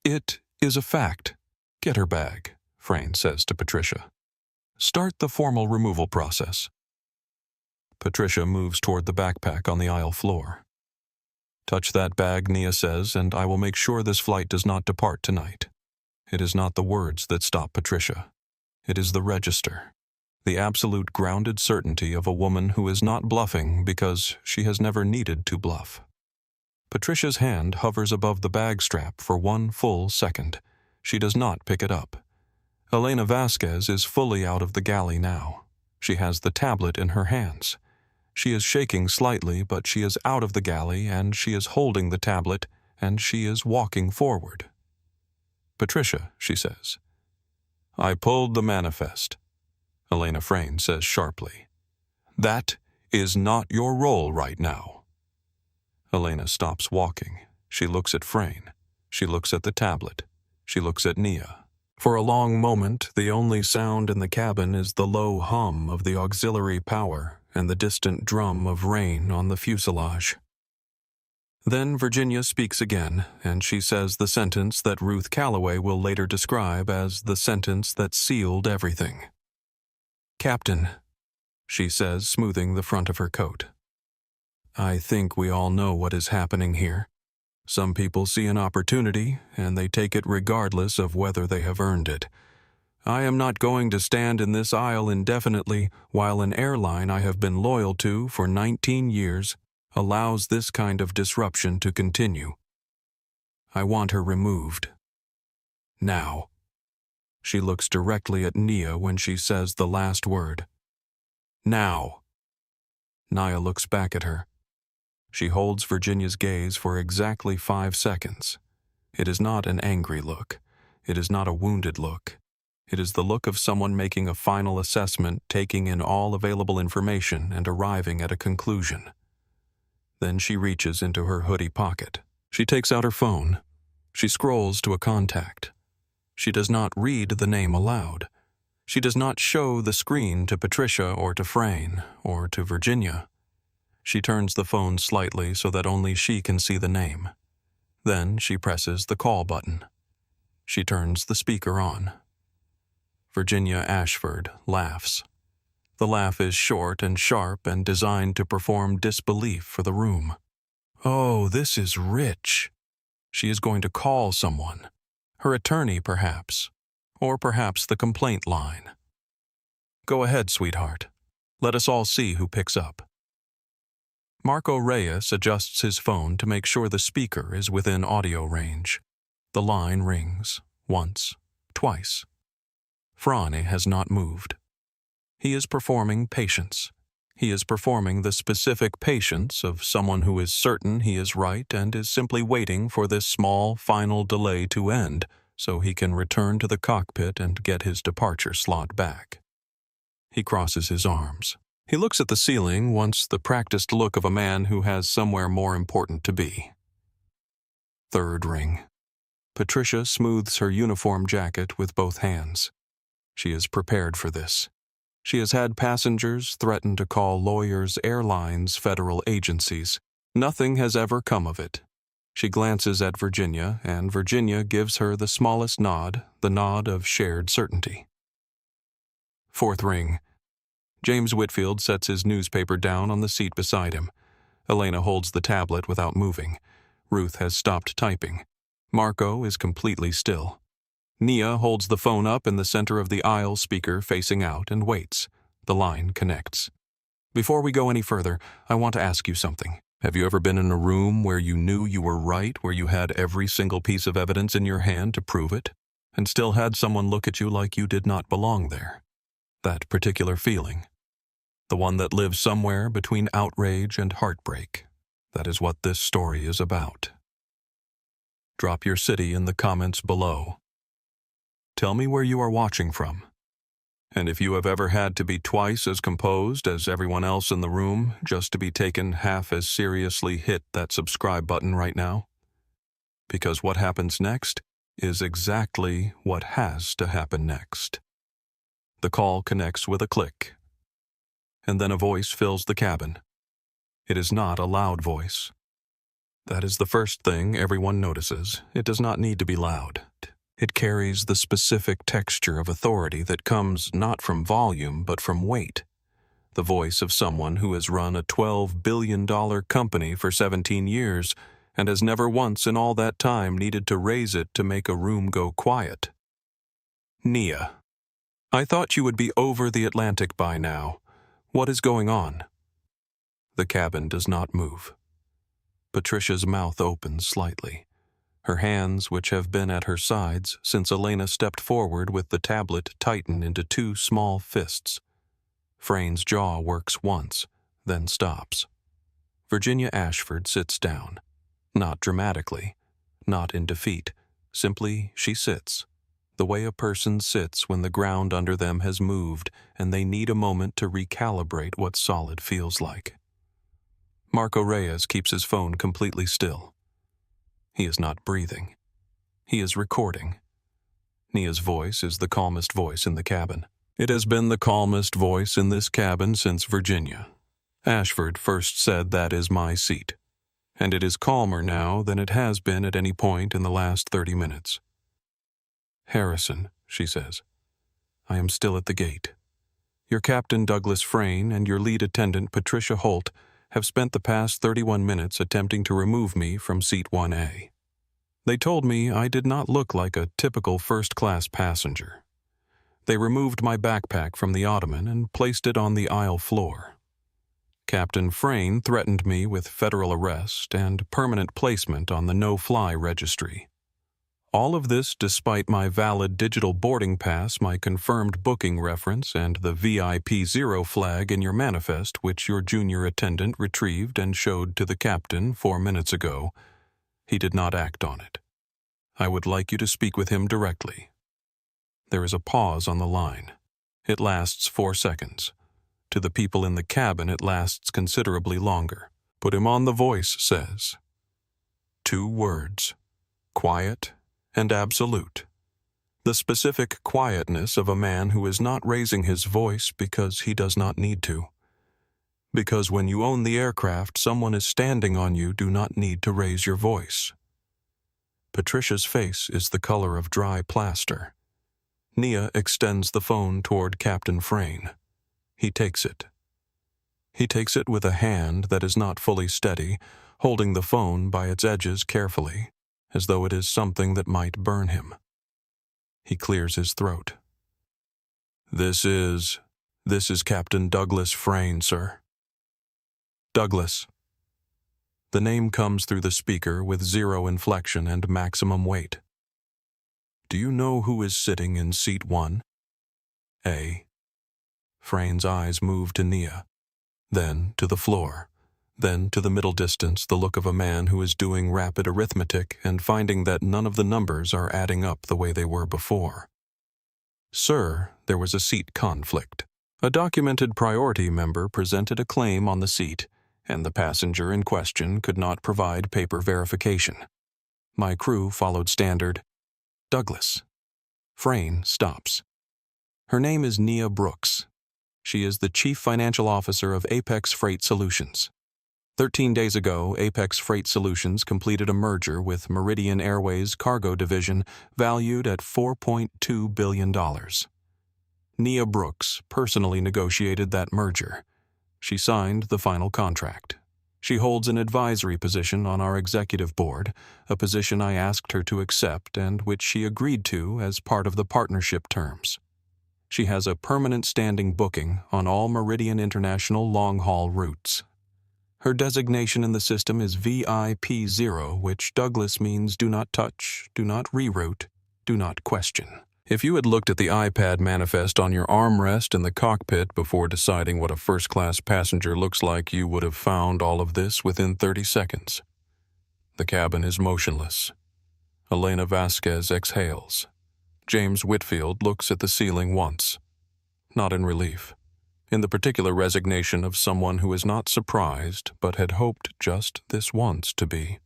"It is a fact. Get her bag," Frayne says to Patricia. "Start the formal removal process." Patricia moves toward the backpack on the aisle floor. "Touch that bag," Nia says, "and I will make sure this flight does not depart tonight." It is not the words that stop Patricia. It is the register. The absolute grounded certainty of a woman who is not bluffing because she has never needed to bluff. Patricia's hand hovers above the bag strap for 1 full second. She does not pick it up. Elena Vasquez is fully out of the galley now. She has the tablet in her hands. She is shaking slightly, but she is out of the galley, and she is holding the tablet, and she is walking forward. "Patricia," she says. "I pulled the manifest," Elena Frayne says sharply. "That is not your role right now." Elena stops walking. She looks at Frayne. She looks at the tablet. She looks at Nia. For a long moment, the only sound in the cabin is the low hum of the auxiliary power and the distant drum of rain on the fuselage. Then Virginia speaks again, and she says the sentence that Ruth Calloway will later describe as the sentence that sealed everything. "Captain," she says, smoothing the front of her coat. "I think we all know what is happening here. Some people see an opportunity, and they take it regardless of whether they have earned it. I am not going to stand in this aisle indefinitely while an airline I have been loyal to for 19 years allows this kind of disruption to continue. I want her removed. Now." She looks directly at Nia when she says the last word. "Now." Nia looks back at her. She holds Virginia's gaze for exactly 5 seconds. It is not an angry look. It is not a wounded look. It is the look of someone making a final assessment, taking in all available information and arriving at a conclusion. Then she reaches into her hoodie pocket. She takes out her phone. She scrolls to a contact. She does not read the name aloud. She does not show the screen to Patricia or to Frayne or to Virginia. She turns the phone slightly so that only she can see the name. Then she presses the call button. She turns the speaker on. Virginia Ashford laughs. The laugh is short and sharp and designed to perform disbelief for the room. Oh, this is rich. She is going to call someone. Her attorney, perhaps. Or perhaps the complaint line. Go ahead, sweetheart. Let us all see who picks up. Marco Reyes adjusts his phone to make sure the speaker is within audio range. The line rings. Once. Twice. Frane has not moved. He is performing patience. He is performing the specific patience of someone who is certain he is right and is simply waiting for this small, final delay to end so he can return to the cockpit and get his departure slot back. He crosses his arms. He looks at the ceiling, once the practiced look of a man who has somewhere more important to be. Third ring. Patricia smooths her uniform jacket with both hands. She is prepared for this. She has had passengers threaten to call lawyers, airlines, federal agencies. Nothing has ever come of it. She glances at Virginia, and Virginia gives her the smallest nod, the nod of shared certainty. Fourth ring. James Whitfield sets his newspaper down on the seat beside him. Elena holds the tablet without moving. Ruth has stopped typing. Marco is completely still. Nia holds the phone up in the center of the aisle speaker facing out and waits. The line connects. Before we go any further, I want to ask you something. Have you ever been in a room where you knew you were right, where you had every single piece of evidence in your hand to prove it, and still had someone look at you like you did not belong there? That particular feeling. The one that lives somewhere between outrage and heartbreak. That is what this story is about. Drop your city in the comments below. Tell me where you are watching from. And if you have ever had to be twice as composed as everyone else in the room just to be taken half as seriously, hit that subscribe button right now. Because what happens next is exactly what has to happen next. The call connects with a click. And then a voice fills the cabin. It is not a loud voice. That is the first thing everyone notices. It does not need to be loud. It carries the specific texture of authority that comes not from volume but from weight. The voice of someone who has run a $12 billion company for 17 years and has never once in all that time needed to raise it to make a room go quiet. Nia, I thought you would be over the Atlantic by now. What is going on? The cabin does not move. Patricia's mouth opens slightly. Her hands, which have been at her sides since Elena stepped forward with the tablet, tighten into two small fists. Frayne's jaw works once, then stops. Virginia Ashford sits down. Not dramatically, not in defeat. Simply, she sits. The way a person sits when the ground under them has moved and they need a moment to recalibrate what solid feels like. Marco Reyes keeps his phone completely still. He is not breathing. He is recording. Nia's voice is the calmest voice in the cabin. It has been the calmest voice in this cabin since Virginia. Ashford first said that is my seat. And it is calmer now than it has been at any point in the last 30 minutes. Harrison, she says, I am still at the gate. Your Captain Douglas Frayne and your lead attendant Patricia Holt have spent the past 31 minutes attempting to remove me from seat 1A. They told me I did not look like a typical first-class passenger. They removed my backpack from the ottoman and placed it on the aisle floor. Captain Frayne threatened me with federal arrest and permanent placement on the no-fly registry. All of this despite my valid digital boarding pass, my confirmed booking reference, and the VIP 0 flag in your manifest, which your junior attendant retrieved and showed to the captain 4 minutes ago. He did not act on it. I would like you to speak with him directly. There is a pause on the line. It lasts 4 seconds. To the people in the cabin, it lasts considerably longer. Put him on, the voice says. 2 words. Quiet and absolute. The specific quietness of a man who is not raising his voice because he does not need to. Because when you own the aircraft, someone is standing on you, do not need to raise your voice. Patricia's face is the color of dry plaster. Nia extends the phone toward Captain Frayne. He takes it. He takes it with a hand that is not fully steady, holding the phone by its edges carefully, as though it is something that might burn him. He clears his throat. This is Captain Douglas Frayne, sir. Douglas. The name comes through the speaker with 0 inflection and maximum weight. Do you know who is sitting in seat 1? A. Frayne's eyes move to Nia, then to the floor, then to the middle distance, the look of a man who is doing rapid arithmetic and finding that none of the numbers are adding up the way they were before. Sir, there was a seat conflict. A documented priority member presented a claim on the seat, and the passenger in question could not provide paper verification. My crew followed standard. Douglas. Frayne stops. Her name is Nia Brooks. She is the Chief Financial Officer of Apex Freight Solutions. 13 days ago, Apex Freight Solutions completed a merger with Meridian Airways Cargo Division valued at $4.2 billion. Nia Brooks personally negotiated that merger. She signed the final contract. She holds an advisory position on our executive board, a position I asked her to accept and which she agreed to as part of the partnership terms. She has a permanent standing booking on all Meridian International long-haul routes. Her designation in the system is VIP0, which Douglas means do not touch, do not reroute, do not question. If you had looked at the iPad manifest on your armrest in the cockpit before deciding what a first-class passenger looks like, you would have found all of this within 30 seconds. The cabin is motionless. Elena Vasquez exhales. James Whitfield looks at the ceiling once. Not in relief. In the particular resignation of someone who is not surprised but had hoped just this once to be.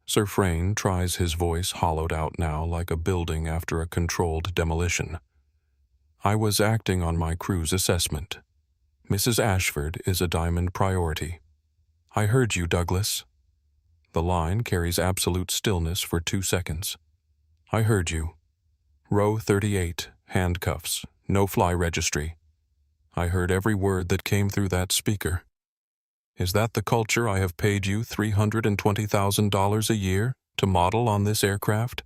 Sir Frayne tries his voice hollowed out now like a building after a controlled demolition. I was acting on my crew's assessment. Mrs. Ashford is a diamond priority. I heard you, Douglas. The line carries absolute stillness for 2 seconds. I heard you. Row 38, handcuffs, no fly registry. I heard every word that came through that speaker. Is that the culture I have paid you $320,000 a year to model on this aircraft?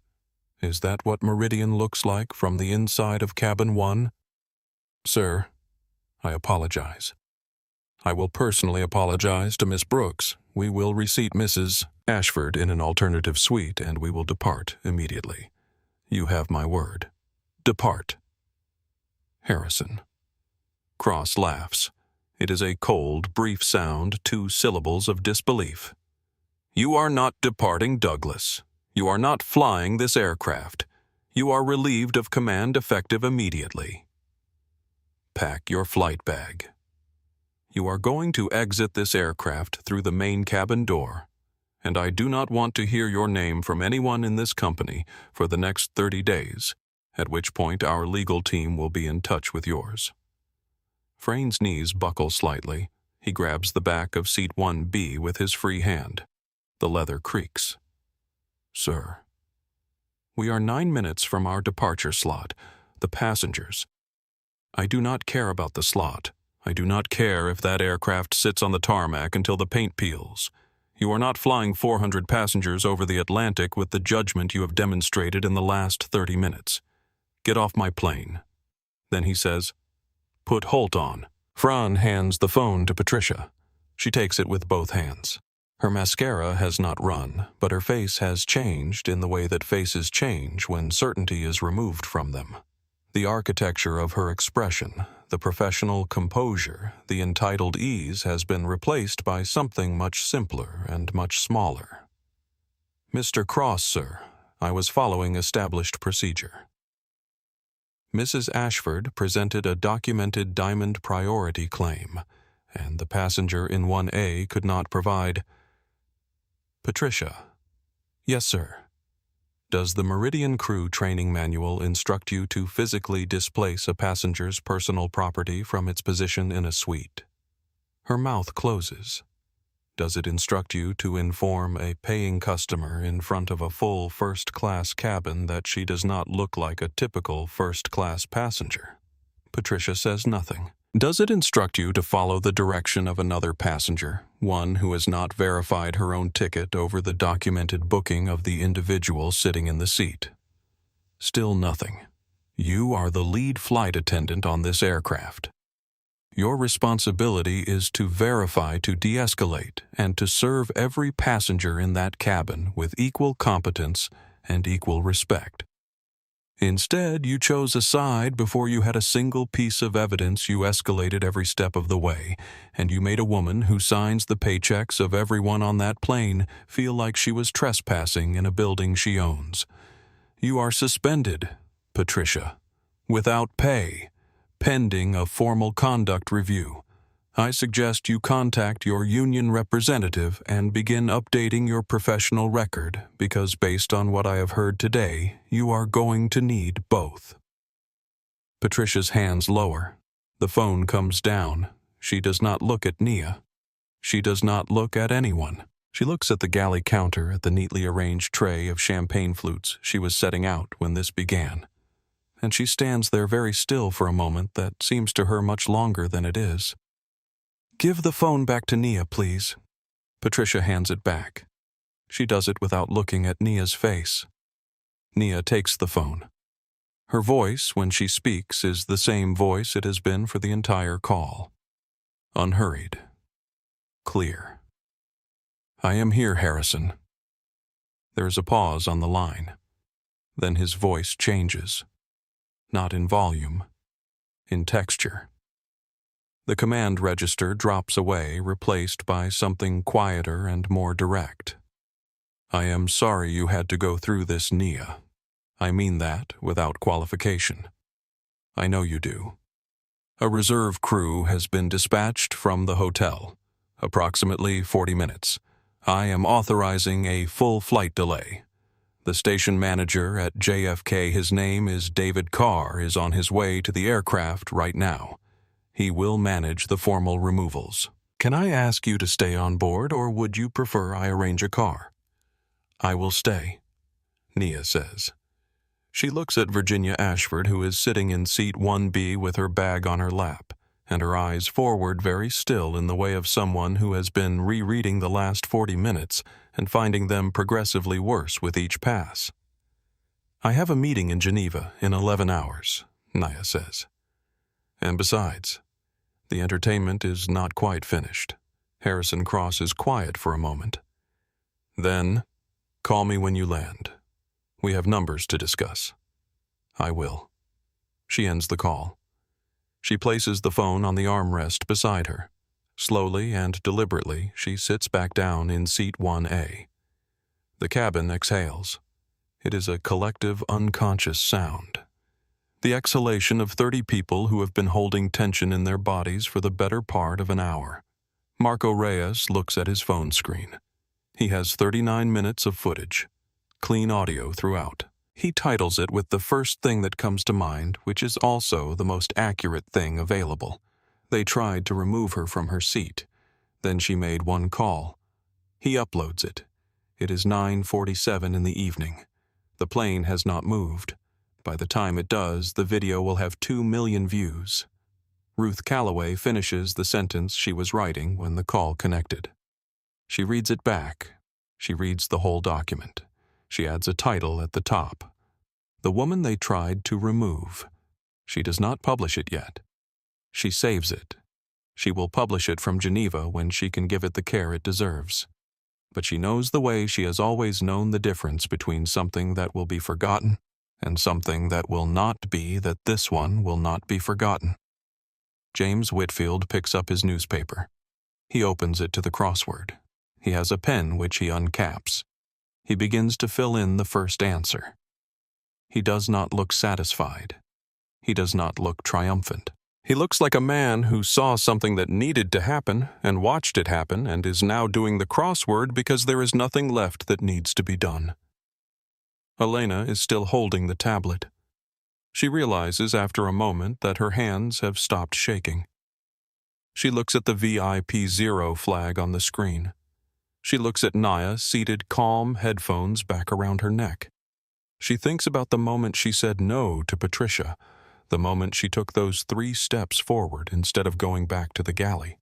Is that what Meridian looks like from the inside of Cabin 1? Sir, I apologize. I will personally apologize to Miss Brooks. We will reseat Mrs. Ashford in an alternative suite, and we will depart immediately. You have my word. Depart. Harrison. Cross laughs. It is a cold, brief sound, 2 syllables of disbelief. You are not departing, Douglas. You are not flying this aircraft. You are relieved of command effective immediately. Pack your flight bag. You are going to exit this aircraft through the main cabin door, and I do not want to hear your name from anyone in this company for the next 30 days, at which point our legal team will be in touch with yours. Frayne's knees buckle slightly. He grabs the back of seat 1B with his free hand. The leather creaks. Sir. We are 9 minutes from our departure slot. The passengers. I do not care about the slot. I do not care if that aircraft sits on the tarmac until the paint peels. You are not flying 400 passengers over the Atlantic with the judgment you have demonstrated in the last 30 minutes. Get off my plane. Then he says, Put Holt on. Fran hands the phone to Patricia. She takes it with both hands. Her mascara has not run, but her face has changed in the way that faces change when certainty is removed from them. The architecture of her expression, the professional composure, the entitled ease has been replaced by something much simpler and much smaller. Mr. Cross, sir, I was following established procedure. Mrs. Ashford presented a documented diamond priority claim, and the passenger in 1A could not provide. Patricia. Yes, sir. Does the Meridian Crew Training Manual instruct you to physically displace a passenger's personal property from its position in a suite? Her mouth closes. Does it instruct you to inform a paying customer in front of a full first-class cabin that she does not look like a typical first-class passenger? Patricia says nothing. Does it instruct you to follow the direction of another passenger, one who has not verified her own ticket over the documented booking of the individual sitting in the seat? Still nothing. You are the lead flight attendant on this aircraft. Your responsibility is to verify, to de-escalate, and to serve every passenger in that cabin with equal competence and equal respect. Instead, you chose a side before you had a single piece of evidence. You escalated every step of the way, and you made a woman who signs the paychecks of everyone on that plane feel like she was trespassing in a building she owns. You are suspended, Patricia, without pay, pending a formal conduct review. I suggest you contact your union representative and begin updating your professional record, because based on what I have heard today, you are going to need both. Patricia's hands lower. The phone comes down. She does not look at Nia. She does not look at anyone. She looks at the galley counter at the neatly arranged tray of champagne flutes she was setting out when this began. And she stands there very still for a moment that seems to her much longer than it is. Give the phone back to Nia, please. Patricia hands it back. She does it without looking at Nia's face. Nia takes the phone. Her voice, when she speaks, is the same voice it has been for the entire call. Unhurried. Clear. I am here, Harrison. There is a pause on the line. Then his voice changes. Not in volume, in texture. The command register drops away, replaced by something quieter and more direct. I am sorry you had to go through this, Nia. I mean that without qualification. I know you do. A reserve crew has been dispatched from the hotel. Approximately 40 minutes. I am authorizing a full flight delay. The station manager at JFK, his name is David Carr, is on his way to the aircraft right now. He will manage the formal removals. Can I ask you to stay on board, or would you prefer I arrange a car? I will stay, Nia says. She looks at Virginia Ashford, who is sitting in seat 1B with her bag on her lap, and her eyes forward very still in the way of someone who has been rereading the last 40 minutes and finding them progressively worse with each pass. I have a meeting in Geneva in 11 hours, Nia says. And besides, the entertainment is not quite finished. Harrison Cross is quiet for a moment. Then, call me when you land. We have numbers to discuss. I will. She ends the call. She places the phone on the armrest beside her. Slowly and deliberately, she sits back down in seat 1A. The cabin exhales. It is a collective, unconscious sound. The exhalation of 30 people who have been holding tension in their bodies for the better part of an hour. Marco Reyes looks at his phone screen. He has 39 minutes of footage. Clean audio throughout. He titles it with the first thing that comes to mind, which is also the most accurate thing available. They tried to remove her from her seat. Then she made one call. He uploads it. It is 9:47 in the evening. The plane has not moved. By the time it does, the video will have 2 million views. Ruth Calloway finishes the sentence she was writing when the call connected. She reads it back. She reads the whole document. She adds a title at the top. The woman they tried to remove. She does not publish it yet. She saves it. She will publish it from Geneva when she can give it the care it deserves. But she knows the way she has always known the difference between something that will be forgotten and something that will not be, that this one will not be forgotten. James Whitfield picks up his newspaper. He opens it to the crossword. He has a pen which he uncaps. He begins to fill in the first answer. He does not look satisfied. He does not look triumphant. He looks like a man who saw something that needed to happen and watched it happen and is now doing the crossword because there is nothing left that needs to be done. Elena is still holding the tablet. She realizes after a moment that her hands have stopped shaking. She looks at the VIP0 flag on the screen. She looks at Naya seated calm, headphones back around her neck. She thinks about the moment she said no to Patricia, the moment she took those 3 steps forward instead of going back to the galley.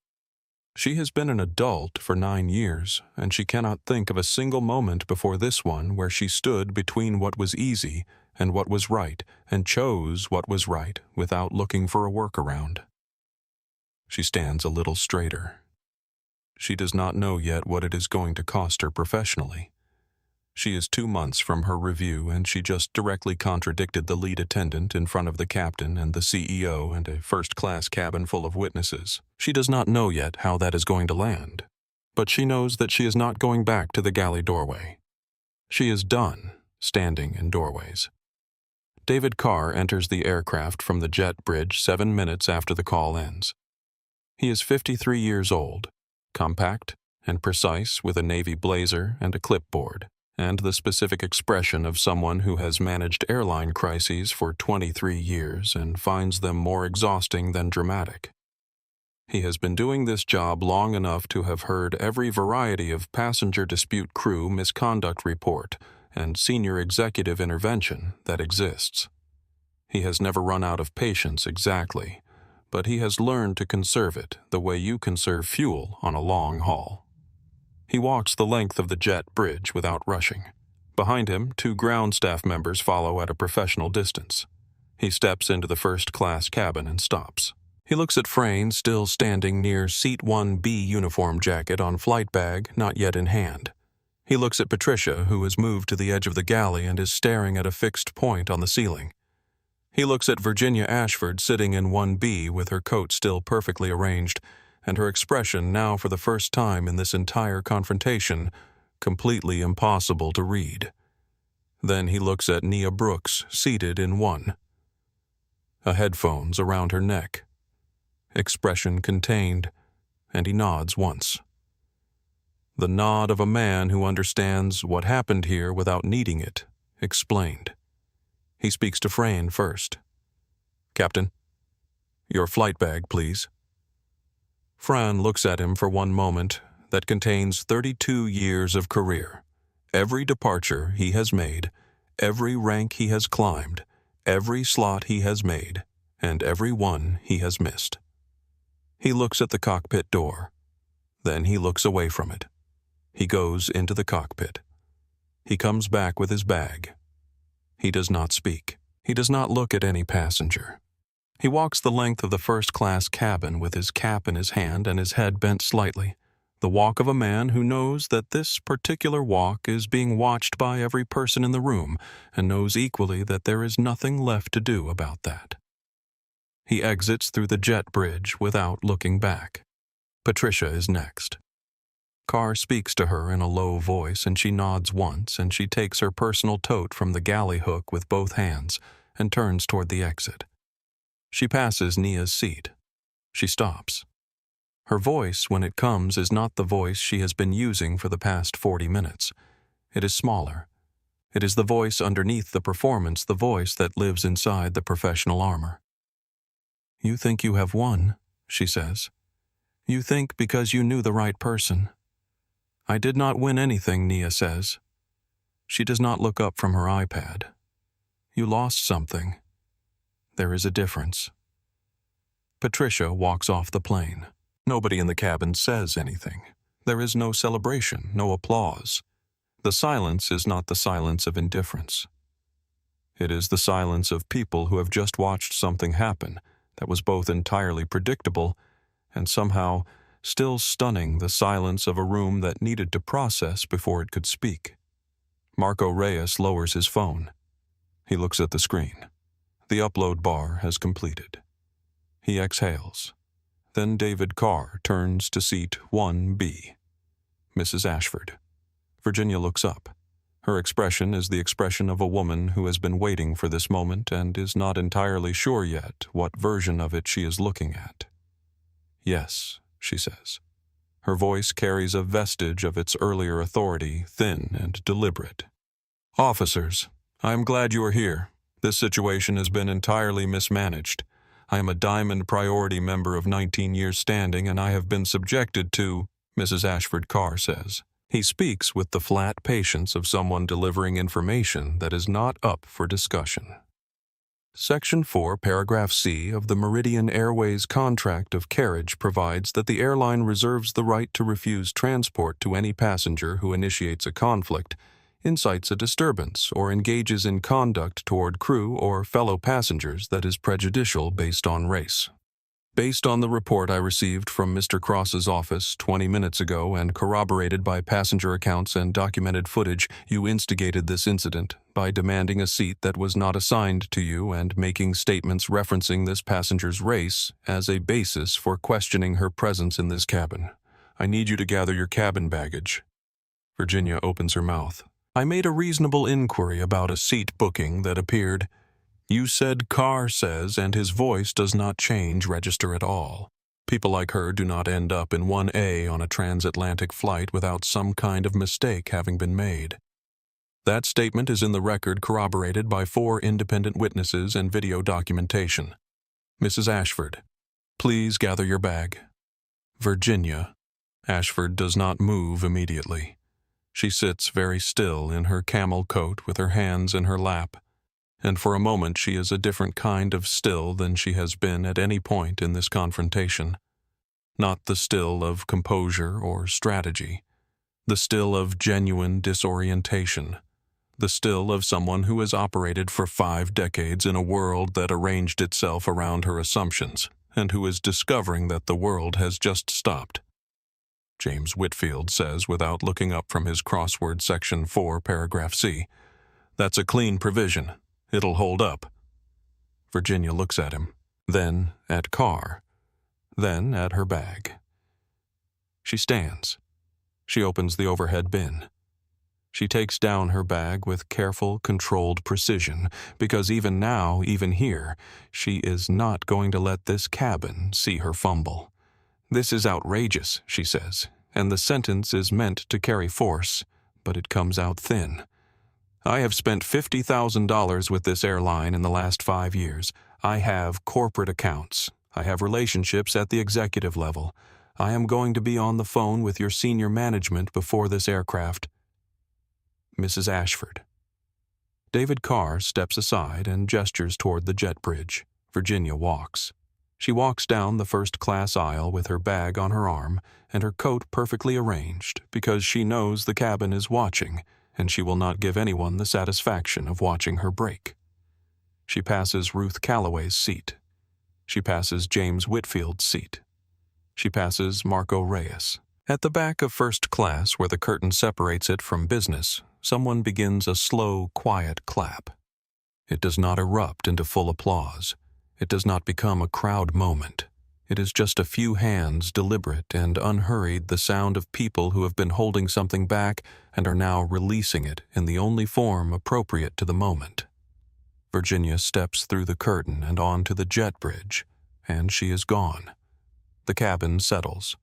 She has been an adult for 9 years, and she cannot think of a single moment before this one where she stood between what was easy and what was right and chose what was right without looking for a workaround. She stands a little straighter. She does not know yet what it is going to cost her professionally. She is 2 months from her review, and she just directly contradicted the lead attendant in front of the captain and the CEO and a first-class cabin full of witnesses. She does not know yet how that is going to land, but she knows that she is not going back to the galley doorway. She is done standing in doorways. David Carr enters the aircraft from the jet bridge 7 minutes after the call ends. He is 53 years old, compact and precise with a navy blazer and a clipboard, and the specific expression of someone who has managed airline crises for 23 years and finds them more exhausting than dramatic. He has been doing this job long enough to have heard every variety of passenger dispute crew misconduct report and senior executive intervention that exists. He has never run out of patience exactly, but he has learned to conserve it the way you conserve fuel on a long haul. He walks the length of the jet bridge without rushing. Behind him, 2 ground staff members follow at a professional distance. He steps into the first-class cabin and stops. He looks at Frayne, still standing near Seat 1B uniform jacket on flight bag, not yet in hand. He looks at Patricia, who has moved to the edge of the galley and is staring at a fixed point on the ceiling. He looks at Virginia Ashford sitting in 1B with her coat still perfectly arranged, and her expression now for the first time in this entire confrontation, completely impossible to read. Then he looks at Nia Brooks, seated in 1. Headphones around her neck. Expression contained, and he nods once. The nod of a man who understands what happened here without needing it, explained. He speaks to Frayne first. "Captain, your flight bag, please." Fran looks at him for one moment that contains 32 years of career, every departure he has made, every rank he has climbed, every slot he has made, and every one he has missed. He looks at the cockpit door. Then he looks away from it. He goes into the cockpit. He comes back with his bag. He does not speak. He does not look at any passenger. He walks the length of the first-class cabin with his cap in his hand and his head bent slightly, the walk of a man who knows that this particular walk is being watched by every person in the room and knows equally that there is nothing left to do about that. He exits through the jet bridge without looking back. Patricia is next. Carr speaks to her in a low voice, and she nods once, and she takes her personal tote from the galley hook with both hands and turns toward the exit. She passes Nia's seat. She stops. Her voice, when it comes, is not the voice she has been using for the past 40 minutes. It is smaller. It is the voice underneath the performance, the voice that lives inside the professional armor. "You think you have won," she says. "You think because you knew the right person." "I did not win anything," Nia says. She does not look up from her iPad. "You lost something. There is a difference." Patricia walks off the plane. Nobody in the cabin says anything. There is no celebration, no applause. The silence is not the silence of indifference. It is the silence of people who have just watched something happen that was both entirely predictable and somehow still stunning, the silence of a room that needed to process before it could speak. Marco Reyes lowers his phone. He looks at the screen. The upload bar has completed. He exhales. Then David Carr turns to seat 1B. Mrs. Ashford. Virginia looks up. Her expression is the expression of a woman who has been waiting for this moment and is not entirely sure yet what version of it she is looking at. "Yes," she says. Her voice carries a vestige of its earlier authority, thin and deliberate. "Officers, I am glad you are here. This situation has been entirely mismanaged. I am a Diamond Priority member of 19 years standing, and I have been subjected to," Mrs. Ashford Carr says. He speaks with the flat patience of someone delivering information that is not up for discussion. Section 4, Paragraph C of the Meridian Airways Contract of Carriage provides that the airline reserves the right to refuse transport to any passenger who initiates a conflict, incites a disturbance, or engages in conduct toward crew or fellow passengers that is prejudicial based on race. Based on the report I received from Mr. Cross's office 20 minutes ago and corroborated by passenger accounts and documented footage, you instigated this incident by demanding a seat that was not assigned to you and making statements referencing this passenger's race as a basis for questioning her presence in this cabin. I need you to gather your cabin baggage. Virginia opens her mouth. I made a reasonable inquiry about a seat booking that appeared. You said Carr says, and his voice does not change register at all. People like her do not end up in 1A on a transatlantic flight without some kind of mistake having been made. That statement is in the record corroborated by 4 independent witnesses and video documentation. Mrs. Ashford, please gather your bag. Virginia. Ashford does not move immediately. She sits very still in her camel coat with her hands in her lap, and for a moment she is a different kind of still than she has been at any point in this confrontation. Not the still of composure or strategy, the still of genuine disorientation, the still of someone who has operated for 5 decades in a world that arranged itself around her assumptions, and who is discovering that the world has just stopped. James Whitfield says without looking up from his crossword section 4, paragraph C. That's a clean provision. It'll hold up. Virginia looks at him, then at Carr, then at her bag. She stands. She opens the overhead bin. She takes down her bag with careful, controlled precision, because even now, even here, she is not going to let this cabin see her fumble. This is outrageous, she says, and the sentence is meant to carry force, but it comes out thin. I have spent $50,000 with this airline in the last 5 years. I have corporate accounts. I have relationships at the executive level. I am going to be on the phone with your senior management before this aircraft. Mrs. Ashford. David Carr steps aside and gestures toward the jet bridge. Virginia walks. She walks down the first-class aisle with her bag on her arm and her coat perfectly arranged because she knows the cabin is watching, and she will not give anyone the satisfaction of watching her break. She passes Ruth Calloway's seat. She passes James Whitfield's seat. She passes Marco Reyes. At the back of first class, where the curtain separates it from business, someone begins a slow, quiet clap. It does not erupt into full applause. It does not become a crowd moment. It is just a few hands, deliberate and unhurried, the sound of people who have been holding something back and are now releasing it in the only form appropriate to the moment. Virginia steps through the curtain and onto the jet bridge, and she is gone. The cabin settles.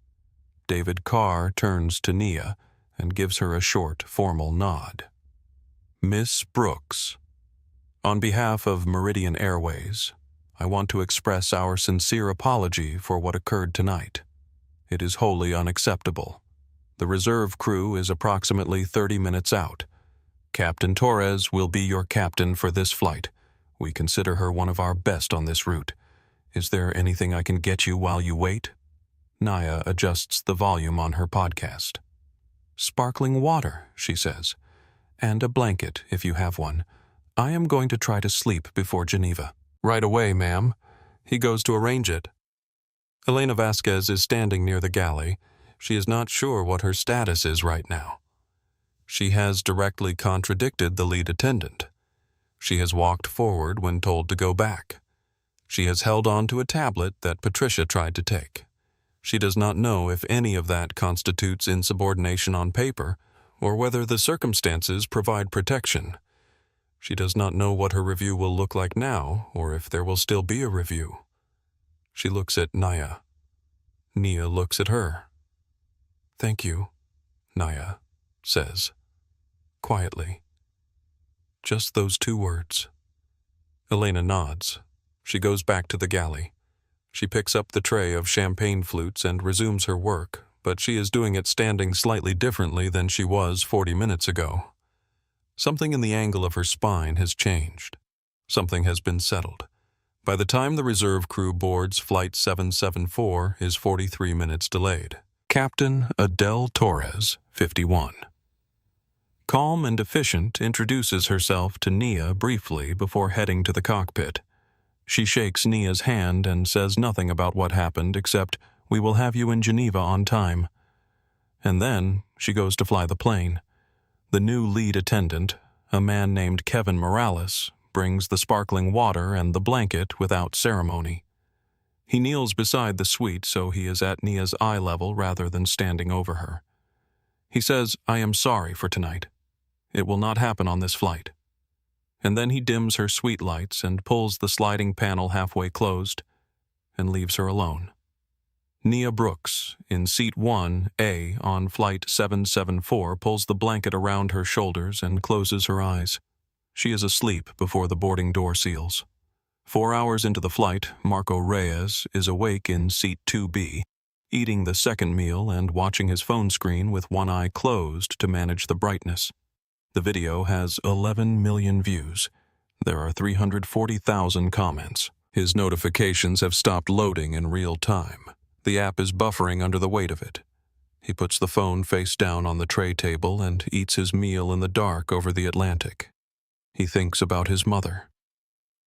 David Carr turns to Nia and gives her a short, formal nod. Miss Brooks, on behalf of Meridian Airways, I want to express our sincere apology for what occurred tonight. It is wholly unacceptable. The reserve crew is approximately 30 minutes out. Captain Torres will be your captain for this flight. We consider her one of our best on this route. Is there anything I can get you while you wait? Nia adjusts the volume on her podcast. Sparkling water, she says, and a blanket if you have one. I am going to try to sleep before Geneva. Right away, ma'am. He goes to arrange it. Elena Vasquez is standing near the galley. She is not sure what her status is right now. She has directly contradicted the lead attendant. She has walked forward when told to go back. She has held on to a tablet that Patricia tried to take. She does not know if any of that constitutes insubordination on paper or whether the circumstances provide protection. She does not know what her review will look like now, or if there will still be a review. She looks at Naya. Nia looks at her. "Thank you," Naya says, quietly. Just those 2 words. Elena nods. She goes back to the galley. She picks up the tray of champagne flutes and resumes her work, but she is doing it standing slightly differently than she was 40 minutes ago. Something in the angle of her spine has changed. Something has been settled. By the time the reserve crew boards Flight 774 is 43 minutes delayed. Captain Adele Torres, 51. Calm and efficient, introduces herself to Nia briefly before heading to the cockpit. She shakes Nia's hand and says nothing about what happened except, "We will have you in Geneva on time." And then she goes to fly the plane. The new lead attendant, a man named Kevin Morales, brings the sparkling water and the blanket without ceremony. He kneels beside the suite so he is at Nia's eye level rather than standing over her. He says, "I am sorry for tonight. It will not happen on this flight." And then he dims her suite lights and pulls the sliding panel halfway closed and leaves her alone. Nia Brooks, in seat 1A on Flight 774, pulls the blanket around her shoulders and closes her eyes. She is asleep before the boarding door seals. 4 hours into the flight, Marco Reyes is awake in seat 2B, eating the second meal and watching his phone screen with one eye closed to manage the brightness. The video has 11 million views. There are 340,000 comments. His notifications have stopped loading in real time. The app is buffering under the weight of it. He puts the phone face down on the tray table and eats his meal in the dark over the Atlantic. He thinks about his mother.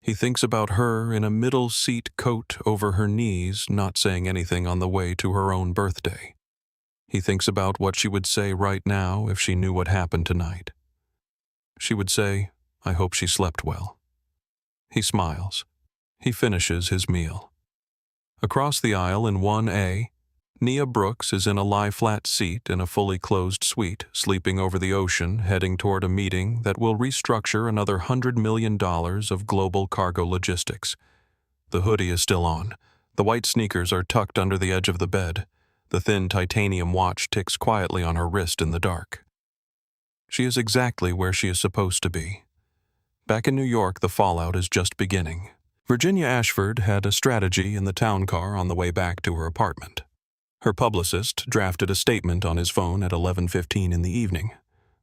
He thinks about her in a middle seat coat over her knees, not saying anything on the way to her own birthday. He thinks about what she would say right now if she knew what happened tonight. She would say, "I hope she slept well." He smiles. He finishes his meal. Across the aisle in 1A, Nia Brooks is in a lie-flat seat in a fully closed suite, sleeping over the ocean, heading toward a meeting that will restructure another $100 million of global cargo logistics. The hoodie is still on. The white sneakers are tucked under the edge of the bed. The thin titanium watch ticks quietly on her wrist in the dark. She is exactly where she is supposed to be. Back in New York, the fallout is just beginning. Virginia Ashford had a strategy in the town car on the way back to her apartment. Her publicist drafted a statement on his phone at 11:15 in the evening.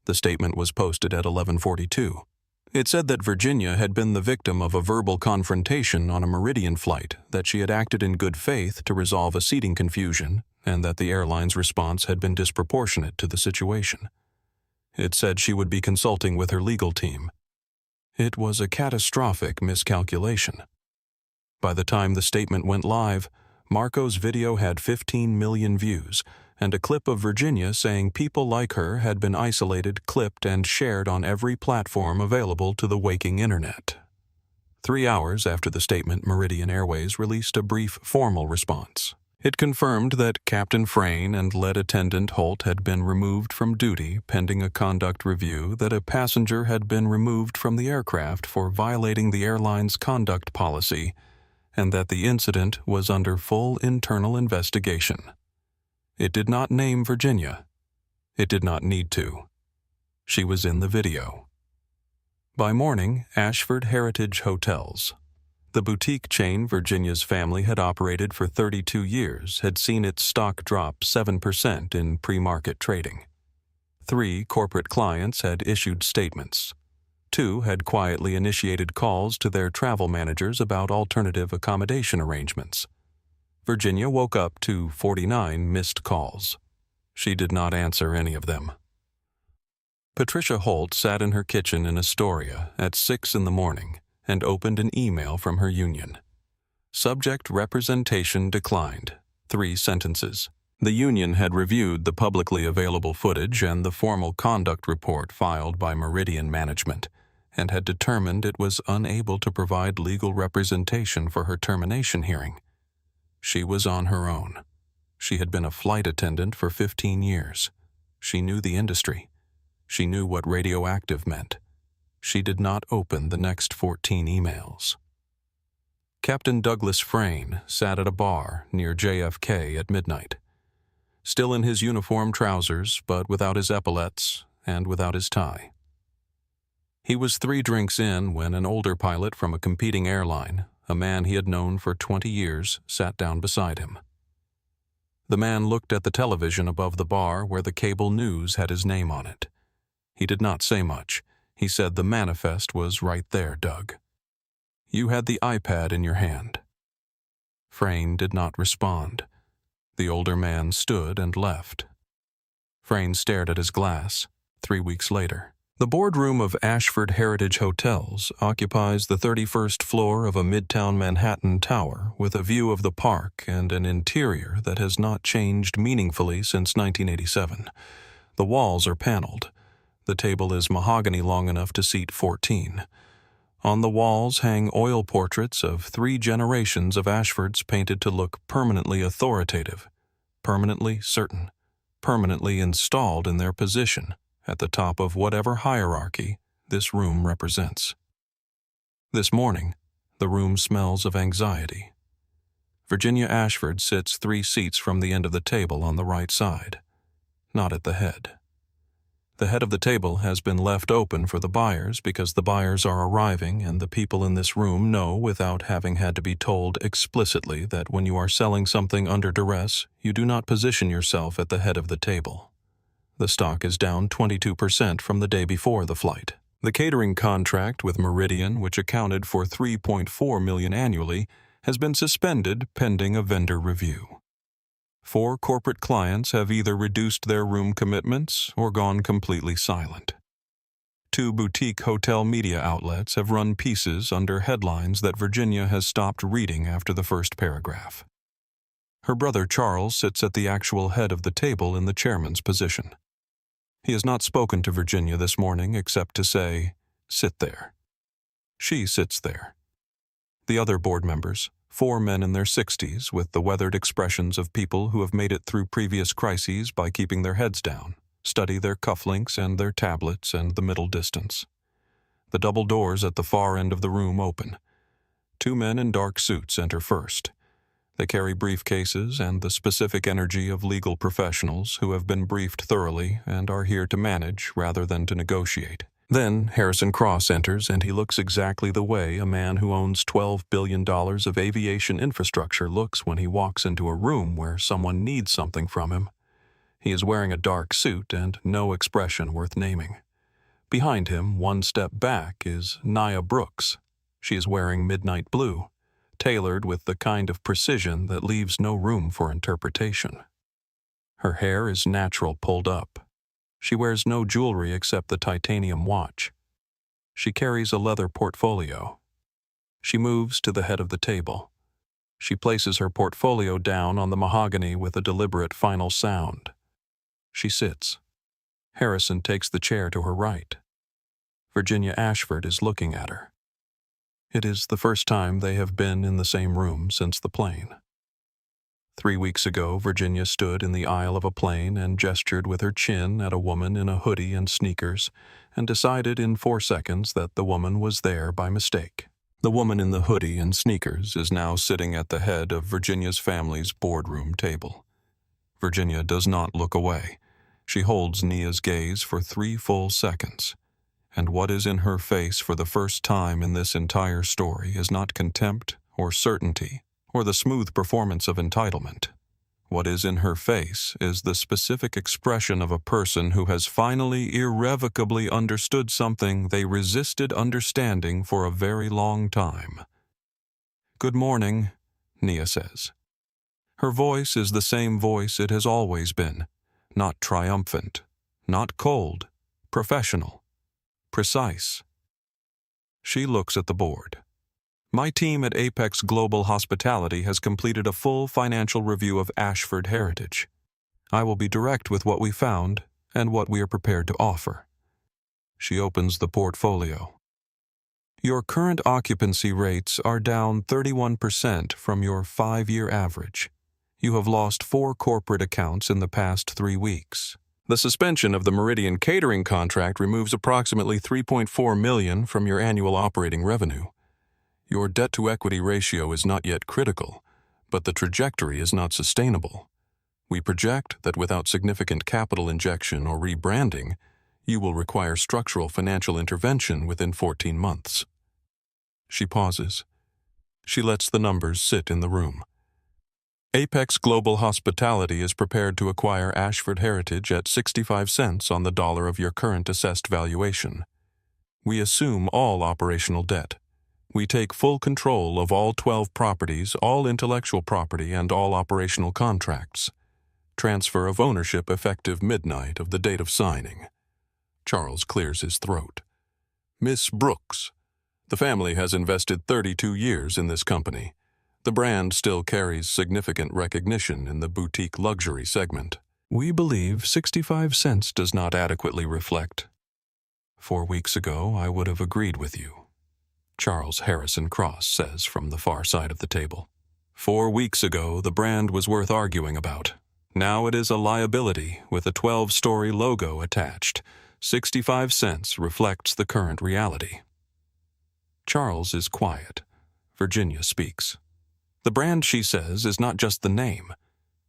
The statement was posted at 11:42. It said that Virginia had been the victim of a verbal confrontation on a Meridian flight, that she had acted in good faith to resolve a seating confusion, and that the airline's response had been disproportionate to the situation. It said she would be consulting with her legal team. It was a catastrophic miscalculation. By the time the statement went live, Marco's video had 15 million views, and a clip of Virginia saying people like her had been isolated, clipped, and shared on every platform available to the waking internet. 3 hours after the statement, Meridian Airways released a brief formal response. It confirmed that Captain Frayne and lead attendant Holt had been removed from duty pending a conduct review, that a passenger had been removed from the aircraft for violating the airline's conduct policy, and that the incident was under full internal investigation. It did not name Virginia. It did not need to. She was in the video. By morning, Ashford Heritage Hotels, the boutique chain Virginia's family had operated for 32 years, had seen its stock drop 7% in pre-market trading. 3 corporate clients had issued statements. 2 had quietly initiated calls to their travel managers about alternative accommodation arrangements. Virginia woke up to 49 missed calls. She did not answer any of them. Patricia Holt sat in her kitchen in Astoria at 6 in the morning and opened an email from her union. Subject representation declined. 3 sentences. The union had reviewed the publicly available footage and the formal conduct report filed by Meridian Management, and had determined it was unable to provide legal representation for her termination hearing. She was on her own. She had been a flight attendant for 15 years. She knew the industry. She knew what radioactive meant. She did not open the next 14 emails. Captain Douglas Frayne sat at a bar near JFK at midnight, still in his uniform trousers, but without his epaulets and without his tie. He was 3 drinks in when an older pilot from a competing airline, a man he had known for 20 years, sat down beside him. The man looked at the television above the bar where the cable news had his name on it. He did not say much. He said, "The manifest was right there, Doug. You had the iPad in your hand." Frayne did not respond. The older man stood and left. Frayne stared at his glass. 3 weeks later. The boardroom of Ashford Heritage Hotels occupies the 31st floor of a midtown Manhattan tower with a view of the park and an interior that has not changed meaningfully since 1987. The walls are paneled. The table is mahogany long enough to seat 14. On the walls hang oil portraits of 3 generations of Ashfords painted to look permanently authoritative, permanently certain, permanently installed in their position at the top of whatever hierarchy this room represents. This morning, the room smells of anxiety. Virginia Ashford sits 3 seats from the end of the table on the right side, not at the head. The head of the table has been left open for the buyers because the buyers are arriving, and the people in this room know without having had to be told explicitly that when you are selling something under duress, you do not position yourself at the head of the table. The stock is down 22% from the day before the flight. The catering contract with Meridian, which accounted for $3.4 million annually, has been suspended pending a vendor review. 4 corporate clients have either reduced their room commitments or gone completely silent. 2 boutique hotel media outlets have run pieces under headlines that Virginia has stopped reading after the first paragraph. Her brother Charles sits at the actual head of the table in the chairman's position. He has not spoken to Virginia this morning except to say, "Sit there." She sits there. The other board members, 4 men in their 60s with the weathered expressions of people who have made it through previous crises by keeping their heads down, study their cufflinks and their tablets and the middle distance. The double doors at the far end of the room open. 2 men in dark suits enter first. They carry briefcases and the specific energy of legal professionals who have been briefed thoroughly and are here to manage rather than to negotiate. Then Harrison Cross enters, and he looks exactly the way a man who owns $12 billion of aviation infrastructure looks when he walks into a room where someone needs something from him. He is wearing a dark suit and no expression worth naming. Behind him, 1 step back, is Nia Brooks. She is wearing midnight blue, tailored with the kind of precision that leaves no room for interpretation. Her hair is natural pulled up. She wears no jewelry except the titanium watch. She carries a leather portfolio. She moves to the head of the table. She places her portfolio down on the mahogany with a deliberate final sound. She sits. Harrison takes the chair to her right. Virginia Ashford is looking at her. It is the first time they have been in the same room since the plane. 3 weeks ago, Virginia stood in the aisle of a plane and gestured with her chin at a woman in a hoodie and sneakers, and decided in 4 seconds that the woman was there by mistake. The woman in the hoodie and sneakers is now sitting at the head of Virginia's family's boardroom table. Virginia does not look away. She holds Nia's gaze for 3 full seconds. And what is in her face for the first time in this entire story is not contempt or certainty or the smooth performance of entitlement. What is in her face is the specific expression of a person who has finally irrevocably understood something they resisted understanding for a very long time. "Good morning," Nia says. Her voice is the same voice it has always been, not triumphant, not cold, professional, precise. She looks at the board. "My team at Apex Global Hospitality has completed a full financial review of Ashford Heritage. I will be direct with what we found and what we are prepared to offer." She opens the portfolio. "Your current occupancy rates are down 31% from your 5-year average. You have lost 4 corporate accounts in the past 3 weeks. The suspension of the Meridian catering contract removes approximately $3.4 million from your annual operating revenue. Your debt-to-equity ratio is not yet critical, but the trajectory is not sustainable. We project that without significant capital injection or rebranding, you will require structural financial intervention within 14 months. She pauses. She lets the numbers sit in the room. Apex Global Hospitality is prepared to acquire Ashford Heritage at 65 cents on the dollar of your current assessed valuation. We assume all operational debt. We take full control of all 12 properties, all intellectual property, and all operational contracts. Transfer of ownership effective midnight of the date of signing. Charles clears his throat. Miss Brooks, the family has invested 32 years in this company. The brand still carries significant recognition in the boutique luxury segment. We believe 65 cents does not adequately reflect. 4 weeks ago, I would have agreed with you, Charles Harrison Cross says from the far side of the table. 4 weeks ago, the brand was worth arguing about. Now it is a liability with a 12-story logo attached. 65 cents reflects the current reality. Charles is quiet. Virginia speaks. The brand, she says, is not just the name.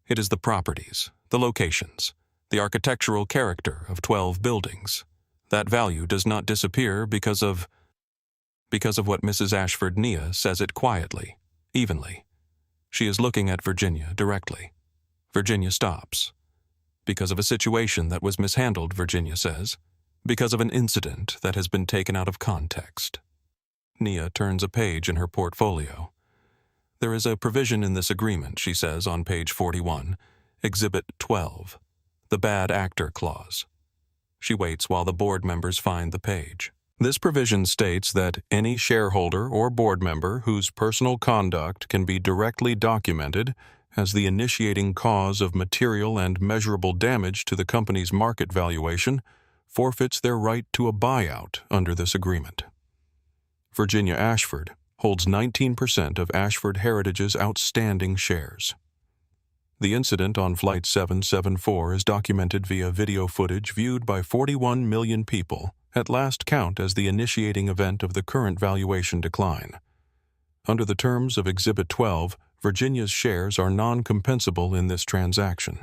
It is the properties, the locations, the architectural character of 12 buildings. That value does not disappear because of what Mrs. Ashford Nia says it quietly, evenly. She is looking at Virginia directly. Virginia stops. Because of a situation that was mishandled, Virginia says. Because of an incident that has been taken out of context. Nia turns a page in her portfolio. There is a provision in this agreement, she says on page 41, Exhibit 12, the bad actor clause. She waits while the board members find the page. This provision states that any shareholder or board member whose personal conduct can be directly documented as the initiating cause of material and measurable damage to the company's market valuation forfeits their right to a buyout under this agreement. Virginia Ashford holds 19% of Ashford Heritage's outstanding shares. The incident on Flight 774 is documented via video footage viewed by 41 million people, at last count as the initiating event of the current valuation decline. Under the terms of Exhibit 12, Virginia's shares are non-compensable in this transaction.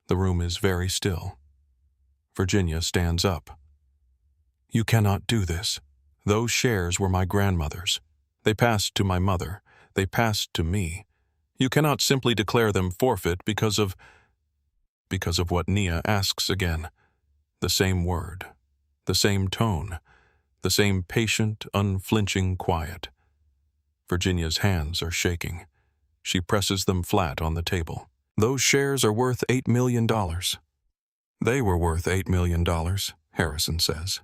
The room is very still. Virginia stands up. You cannot do this. Those shares were my grandmother's. They passed to my mother. They passed to me. You cannot simply declare them forfeit because of what Nia asks again. The same word, the same tone, the same patient, unflinching quiet. Virginia's hands are shaking. She presses them flat on the table. Those shares are worth $8 million. They were worth $8 million, Harrison says.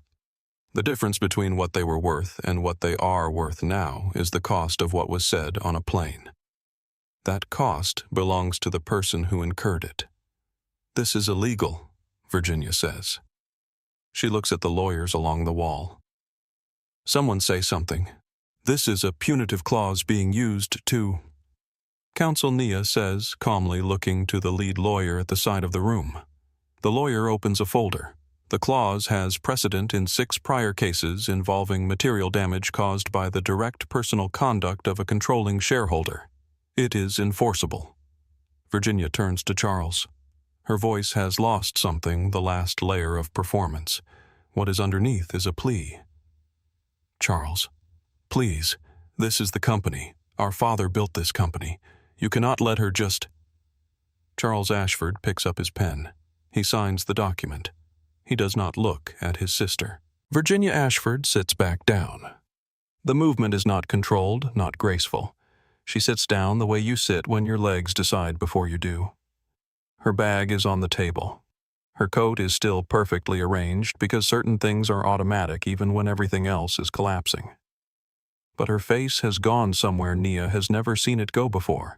The difference between what they were worth and what they are worth now is the cost of what was said on a plane. That cost belongs to the person who incurred it. This is illegal, Virginia says. She looks at the lawyers along the wall. Someone say something. This is a punitive clause being used to... Counsel Nia says, calmly looking to the lead lawyer at the side of the room. The lawyer opens a folder. The clause has precedent in 6 prior cases involving material damage caused by the direct personal conduct of a controlling shareholder. It is enforceable. Virginia turns to Charles. Her voice has lost something, the last layer of performance. What is underneath is a plea. Charles, please, this is the company. Our father built this company. You cannot let her just... Charles Ashford picks up his pen. He signs the document. He does not look at his sister. Virginia Ashford sits back down. The movement is not controlled, not graceful. She sits down the way you sit when your legs decide before you do. Her bag is on the table. Her coat is still perfectly arranged because certain things are automatic even when everything else is collapsing. But her face has gone somewhere Nia has never seen it go before.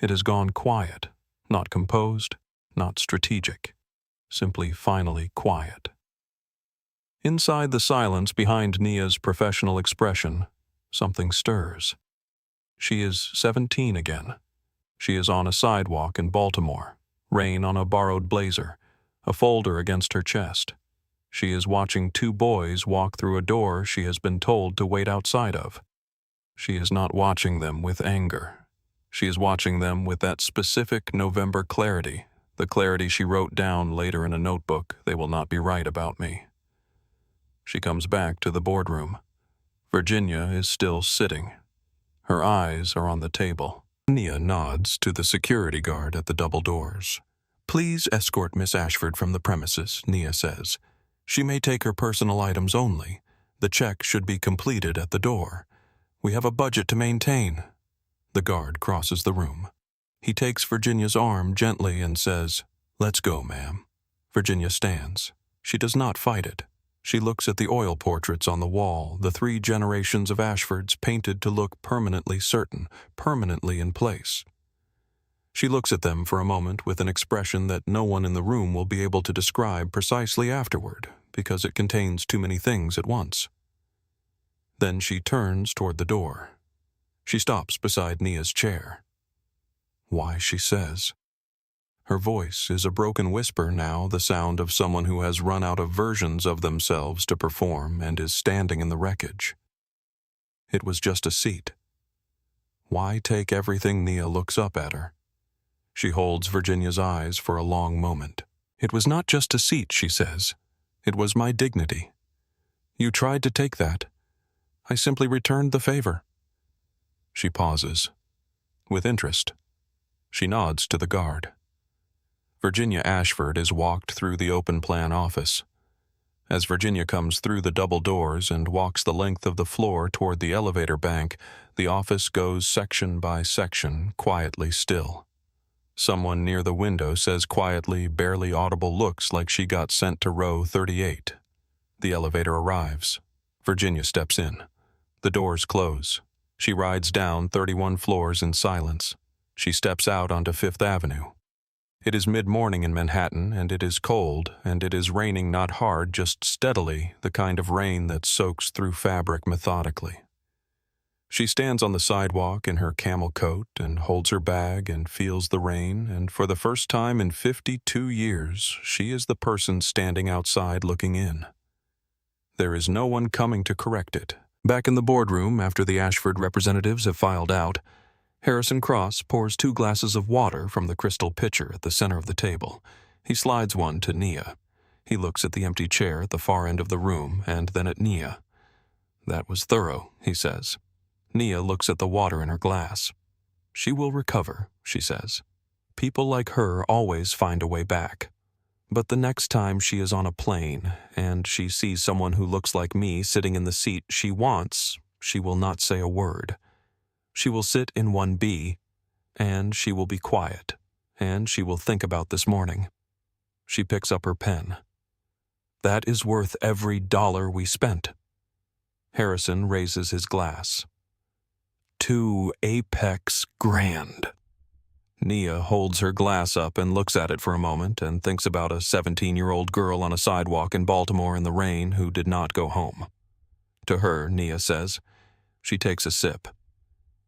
It has gone quiet, not composed, not strategic. Simply finally quiet. Inside the silence behind Nia's professional expression, something stirs. She is 17 again. She is on a sidewalk in Baltimore, rain on a borrowed blazer, a folder against her chest. She is watching two boys walk through a door she has been told to wait outside of. She is not watching them with anger. She is watching them with that specific November clarity, the clarity she wrote down later in a notebook, "They will not be right about me." She comes back to the boardroom. Virginia is still sitting. Her eyes are on the table. Nia nods to the security guard at the double doors. "Please escort Miss Ashford from the premises," Nia says. "She may take her personal items only. The check should be completed at the door. We have a budget to maintain." The guard crosses the room. He takes Virginia's arm gently and says, "Let's go, ma'am." Virginia stands. She does not fight it. She looks at the oil portraits on the wall, the 3 generations of Ashfords painted to look permanently certain, permanently in place. She looks at them for a moment with an expression that no one in the room will be able to describe precisely afterward, because it contains too many things at once. Then she turns toward the door. She stops beside Nia's chair. "Why," she says. Her voice is a broken whisper now, the sound of someone who has run out of versions of themselves to perform and is standing in the wreckage. It was just a seat. Why take everything? Nia looks up at her. She holds Virginia's eyes for a long moment. "It was not just a seat," she says. "It was my dignity. You tried to take that. I simply returned the favor." She pauses. With interest. She nods to the guard. Virginia Ashford is walked through the open-plan office. As Virginia comes through the double doors and walks the length of the floor toward the elevator bank, the office goes section by section, quietly still. Someone near the window says quietly, barely audible looks like she got sent to row 38. The elevator arrives. Virginia steps in. The doors close. She rides down 31 floors in silence. She steps out onto Fifth Avenue. It is mid-morning in Manhattan, and it is cold, and it is raining not hard, just steadily, the kind of rain that soaks through fabric methodically. She stands on the sidewalk in her camel coat and holds her bag and feels the rain, and for the first time in 52 years, she is the person standing outside looking in. There is no one coming to correct it. Back in the boardroom, after the Ashford representatives have filed out, Harrison Cross pours 2 glasses of water from the crystal pitcher at the center of the table. He slides one to Nia. He looks at the empty chair at the far end of the room and then at Nia. "That was thorough," he says. Nia looks at the water in her glass. "She will recover," she says. "People like her always find a way back. But the next time she is on a plane and she sees someone who looks like me sitting in the seat she wants, she will not say a word. She will sit in 1B, and she will be quiet, and she will think about this morning." She picks up her pen. "That is worth every dollar we spent." Harrison raises his glass. "2 Apex grand." Nia holds her glass up and looks at it for a moment and thinks about a 17-year-old girl on a sidewalk in Baltimore in the rain who did not go home. To her, Nia says. She takes a sip.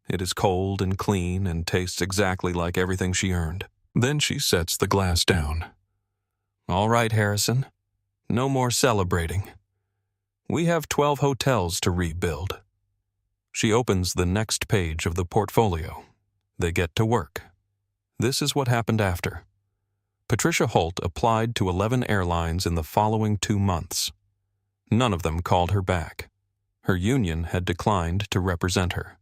It is cold and clean and tastes exactly like everything she earned. Then she sets the glass down. "All right, Harrison. No more celebrating. We have 12 hotels to rebuild." She opens the next page of the portfolio. They get to work. This is what happened after. Patricia Holt applied to 11 airlines in the following 2 months. None of them called her back. Her union had declined to represent her.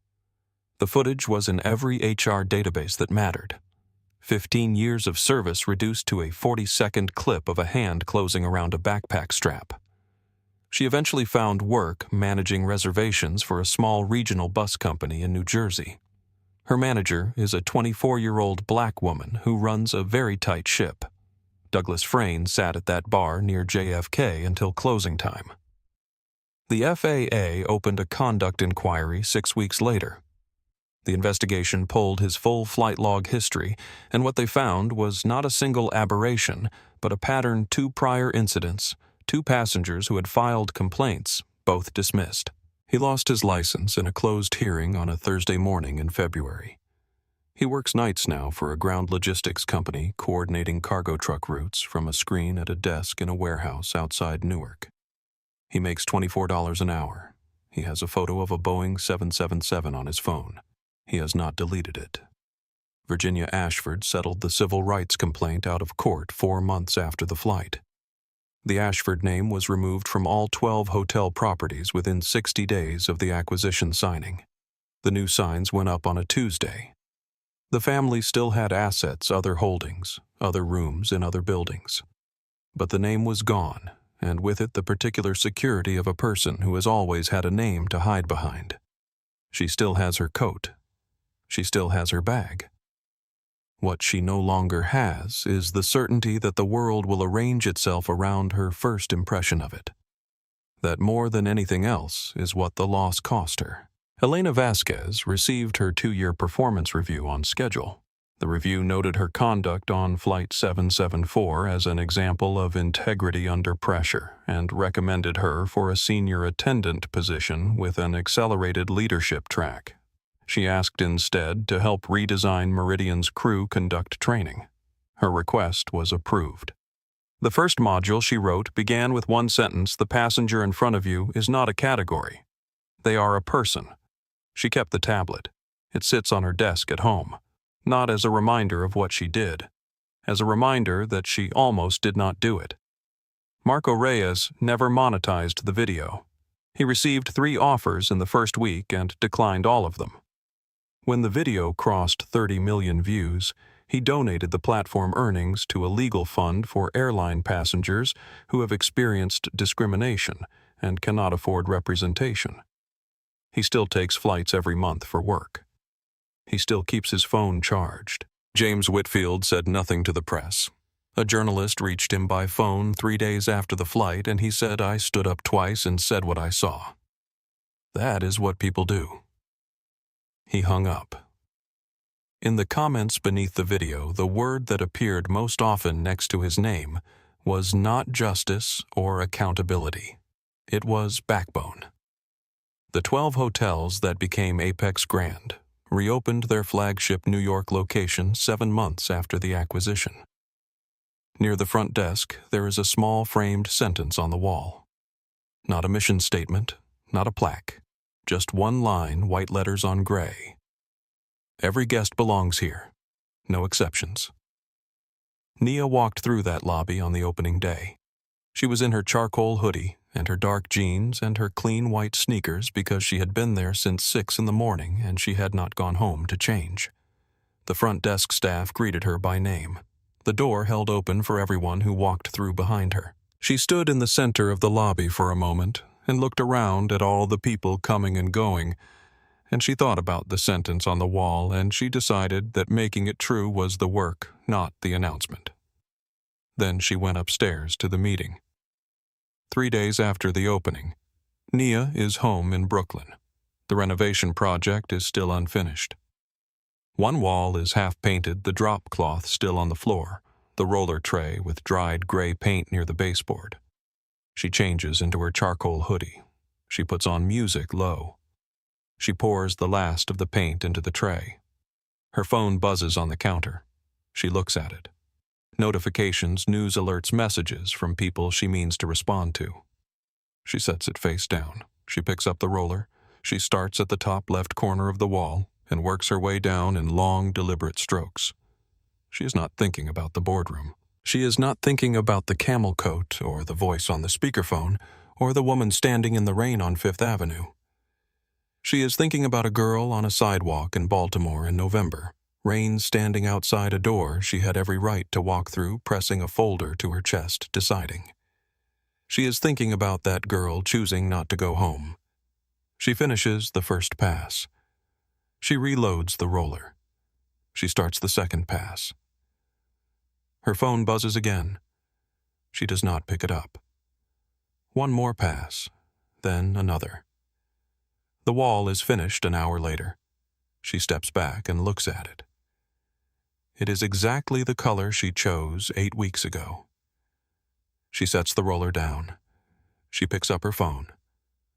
The footage was in every HR database that mattered. 15 years of service reduced to a 40-second clip of a hand closing around a backpack strap. She eventually found work managing reservations for a small regional bus company in New Jersey. Her manager is a 24-year-old black woman who runs a very tight ship. Douglas Frayne sat at that bar near JFK until closing time. The FAA opened a conduct inquiry 6 weeks later. The investigation pulled his full flight log history, and what they found was not a single aberration, but a pattern: 2 prior incidents, 2 passengers who had filed complaints, both dismissed. He lost his license in a closed hearing on a Thursday morning in February. He works nights now for a ground logistics company coordinating cargo truck routes from a screen at a desk in a warehouse outside Newark. He makes $24 an hour. He has a photo of a Boeing 777 on his phone. He has not deleted it. Virginia Ashford settled the civil rights complaint out of court 4 months after the flight. The Ashford name was removed from all 12 hotel properties within 60 days of the acquisition signing. The new signs went up on a Tuesday. The family still had assets, other holdings, other rooms in other buildings. But the name was gone, and with it the particular security of a person who has always had a name to hide behind. She still has her coat. She still has her bag. What she no longer has is the certainty that the world will arrange itself around her first impression of it. That more than anything else is what the loss cost her. Elena Vasquez received her 2-year performance review on schedule. The review noted her conduct on Flight 774 as an example of integrity under pressure and recommended her for a senior attendant position with an accelerated leadership track. She asked instead to help redesign Meridian's crew conduct training. Her request was approved. The first module she wrote began with one sentence: "The passenger in front of you is not a category. They are a person." She kept the tablet. It sits on her desk at home, not as a reminder of what she did, as a reminder that she almost did not do it. Marco Reyes never monetized the video. He received 3 offers in the first week and declined all of them. When the video crossed 30 million views, he donated the platform earnings to a legal fund for airline passengers who have experienced discrimination and cannot afford representation. He still takes flights every month for work. He still keeps his phone charged. James Whitfield said nothing to the press. A journalist reached him by phone 3 days after the flight, and he said, "I stood up twice and said what I saw." That is what people do. He hung up. In the comments beneath the video, the word that appeared most often next to his name was not justice or accountability. It was backbone. The 12 hotels that became Apex Grand reopened their flagship New York location 7 months after the acquisition. Near the front desk, there is a small framed sentence on the wall. Not a mission statement, not a plaque. Just one line, white letters on gray. Every guest belongs here. No exceptions. Nia walked through that lobby on the opening day. She was in her charcoal hoodie and her dark jeans and her clean white sneakers because she had been there since 6 in the morning and she had not gone home to change. The front desk staff greeted her by name. The door held open for everyone who walked through behind her. She stood in the center of the lobby for a moment and looked around at all the people coming and going, and she thought about the sentence on the wall, and she decided that making it true was the work, not the announcement. Then she went upstairs to the meeting. 3 days after the opening, Nia is home in Brooklyn. The renovation project is still unfinished. One wall is half painted, the drop cloth still on the floor, the roller tray with dried gray paint near the baseboard. She changes into her charcoal hoodie. She puts on music low. She pours the last of the paint into the tray. Her phone buzzes on the counter. She looks at it. Notifications, news alerts, messages from people she means to respond to. She sets it face down. She picks up the roller. She starts at the top left corner of the wall and works her way down in long, deliberate strokes. She is not thinking about the boardroom. She is not thinking about the camel coat or the voice on the speakerphone or the woman standing in the rain on Fifth Avenue. She is thinking about a girl on a sidewalk in Baltimore in November, rain standing outside a door she had every right to walk through, pressing a folder to her chest, deciding. She is thinking about that girl choosing not to go home. She finishes the first pass. She reloads the roller. She starts the second pass. Her phone buzzes again. She does not pick it up. One more pass, then another. The wall is finished an hour later. She steps back and looks at it. It is exactly the color she chose 8 weeks ago. She sets the roller down. She picks up her phone.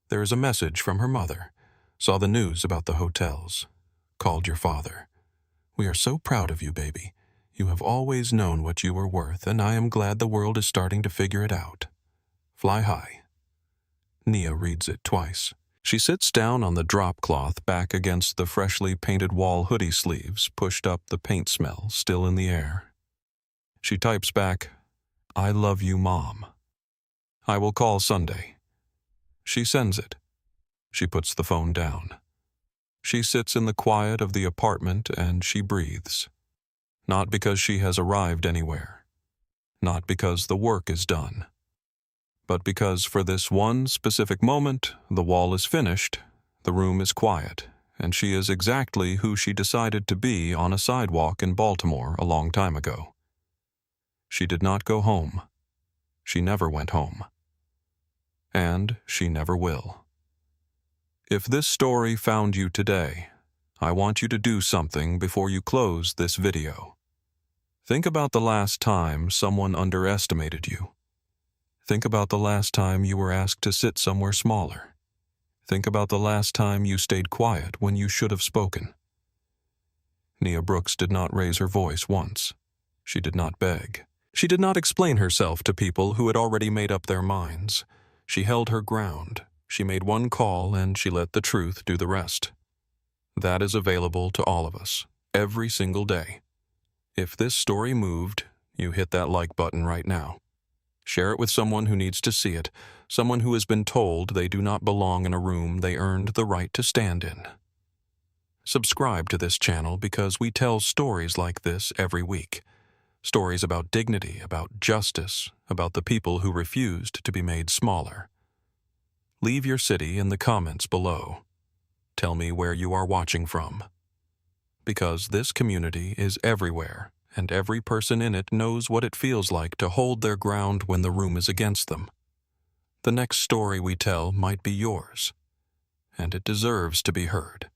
There is a message from her mother. Saw the news about the hotels. Called your father. We are so proud of you, baby. You have always known what you were worth, and I am glad the world is starting to figure it out. Fly high. Nia reads it twice. She sits down on the drop cloth back against the freshly painted wall hoodie sleeves, pushed up, the paint smell still in the air. She types back, "I love you, Mom. I will call Sunday." She sends it. She puts the phone down. She sits in the quiet of the apartment and she breathes. Not because she has arrived anywhere. Not because the work is done. But because for this one specific moment, the wall is finished, the room is quiet, and she is exactly who she decided to be on a sidewalk in Baltimore a long time ago. She did not go home. She never went home. And she never will. If this story found you today, I want you to do something before you close this video. Think about the last time someone underestimated you. Think about the last time you were asked to sit somewhere smaller. Think about the last time you stayed quiet when you should have spoken. Nia Brooks did not raise her voice once. She did not beg. She did not explain herself to people who had already made up their minds. She held her ground. She made one call and she let the truth do the rest. That is available to all of us, every single day. If this story moved, you hit that like button right now. Share it with someone who needs to see it, someone who has been told they do not belong in a room they earned the right to stand in. Subscribe to this channel because we tell stories like this every week. Stories about dignity, about justice, about the people who refused to be made smaller. Leave your city in the comments below. Tell me where you are watching from. Because this community is everywhere, and every person in it knows what it feels like to hold their ground when the room is against them. The next story we tell might be yours, and it deserves to be heard.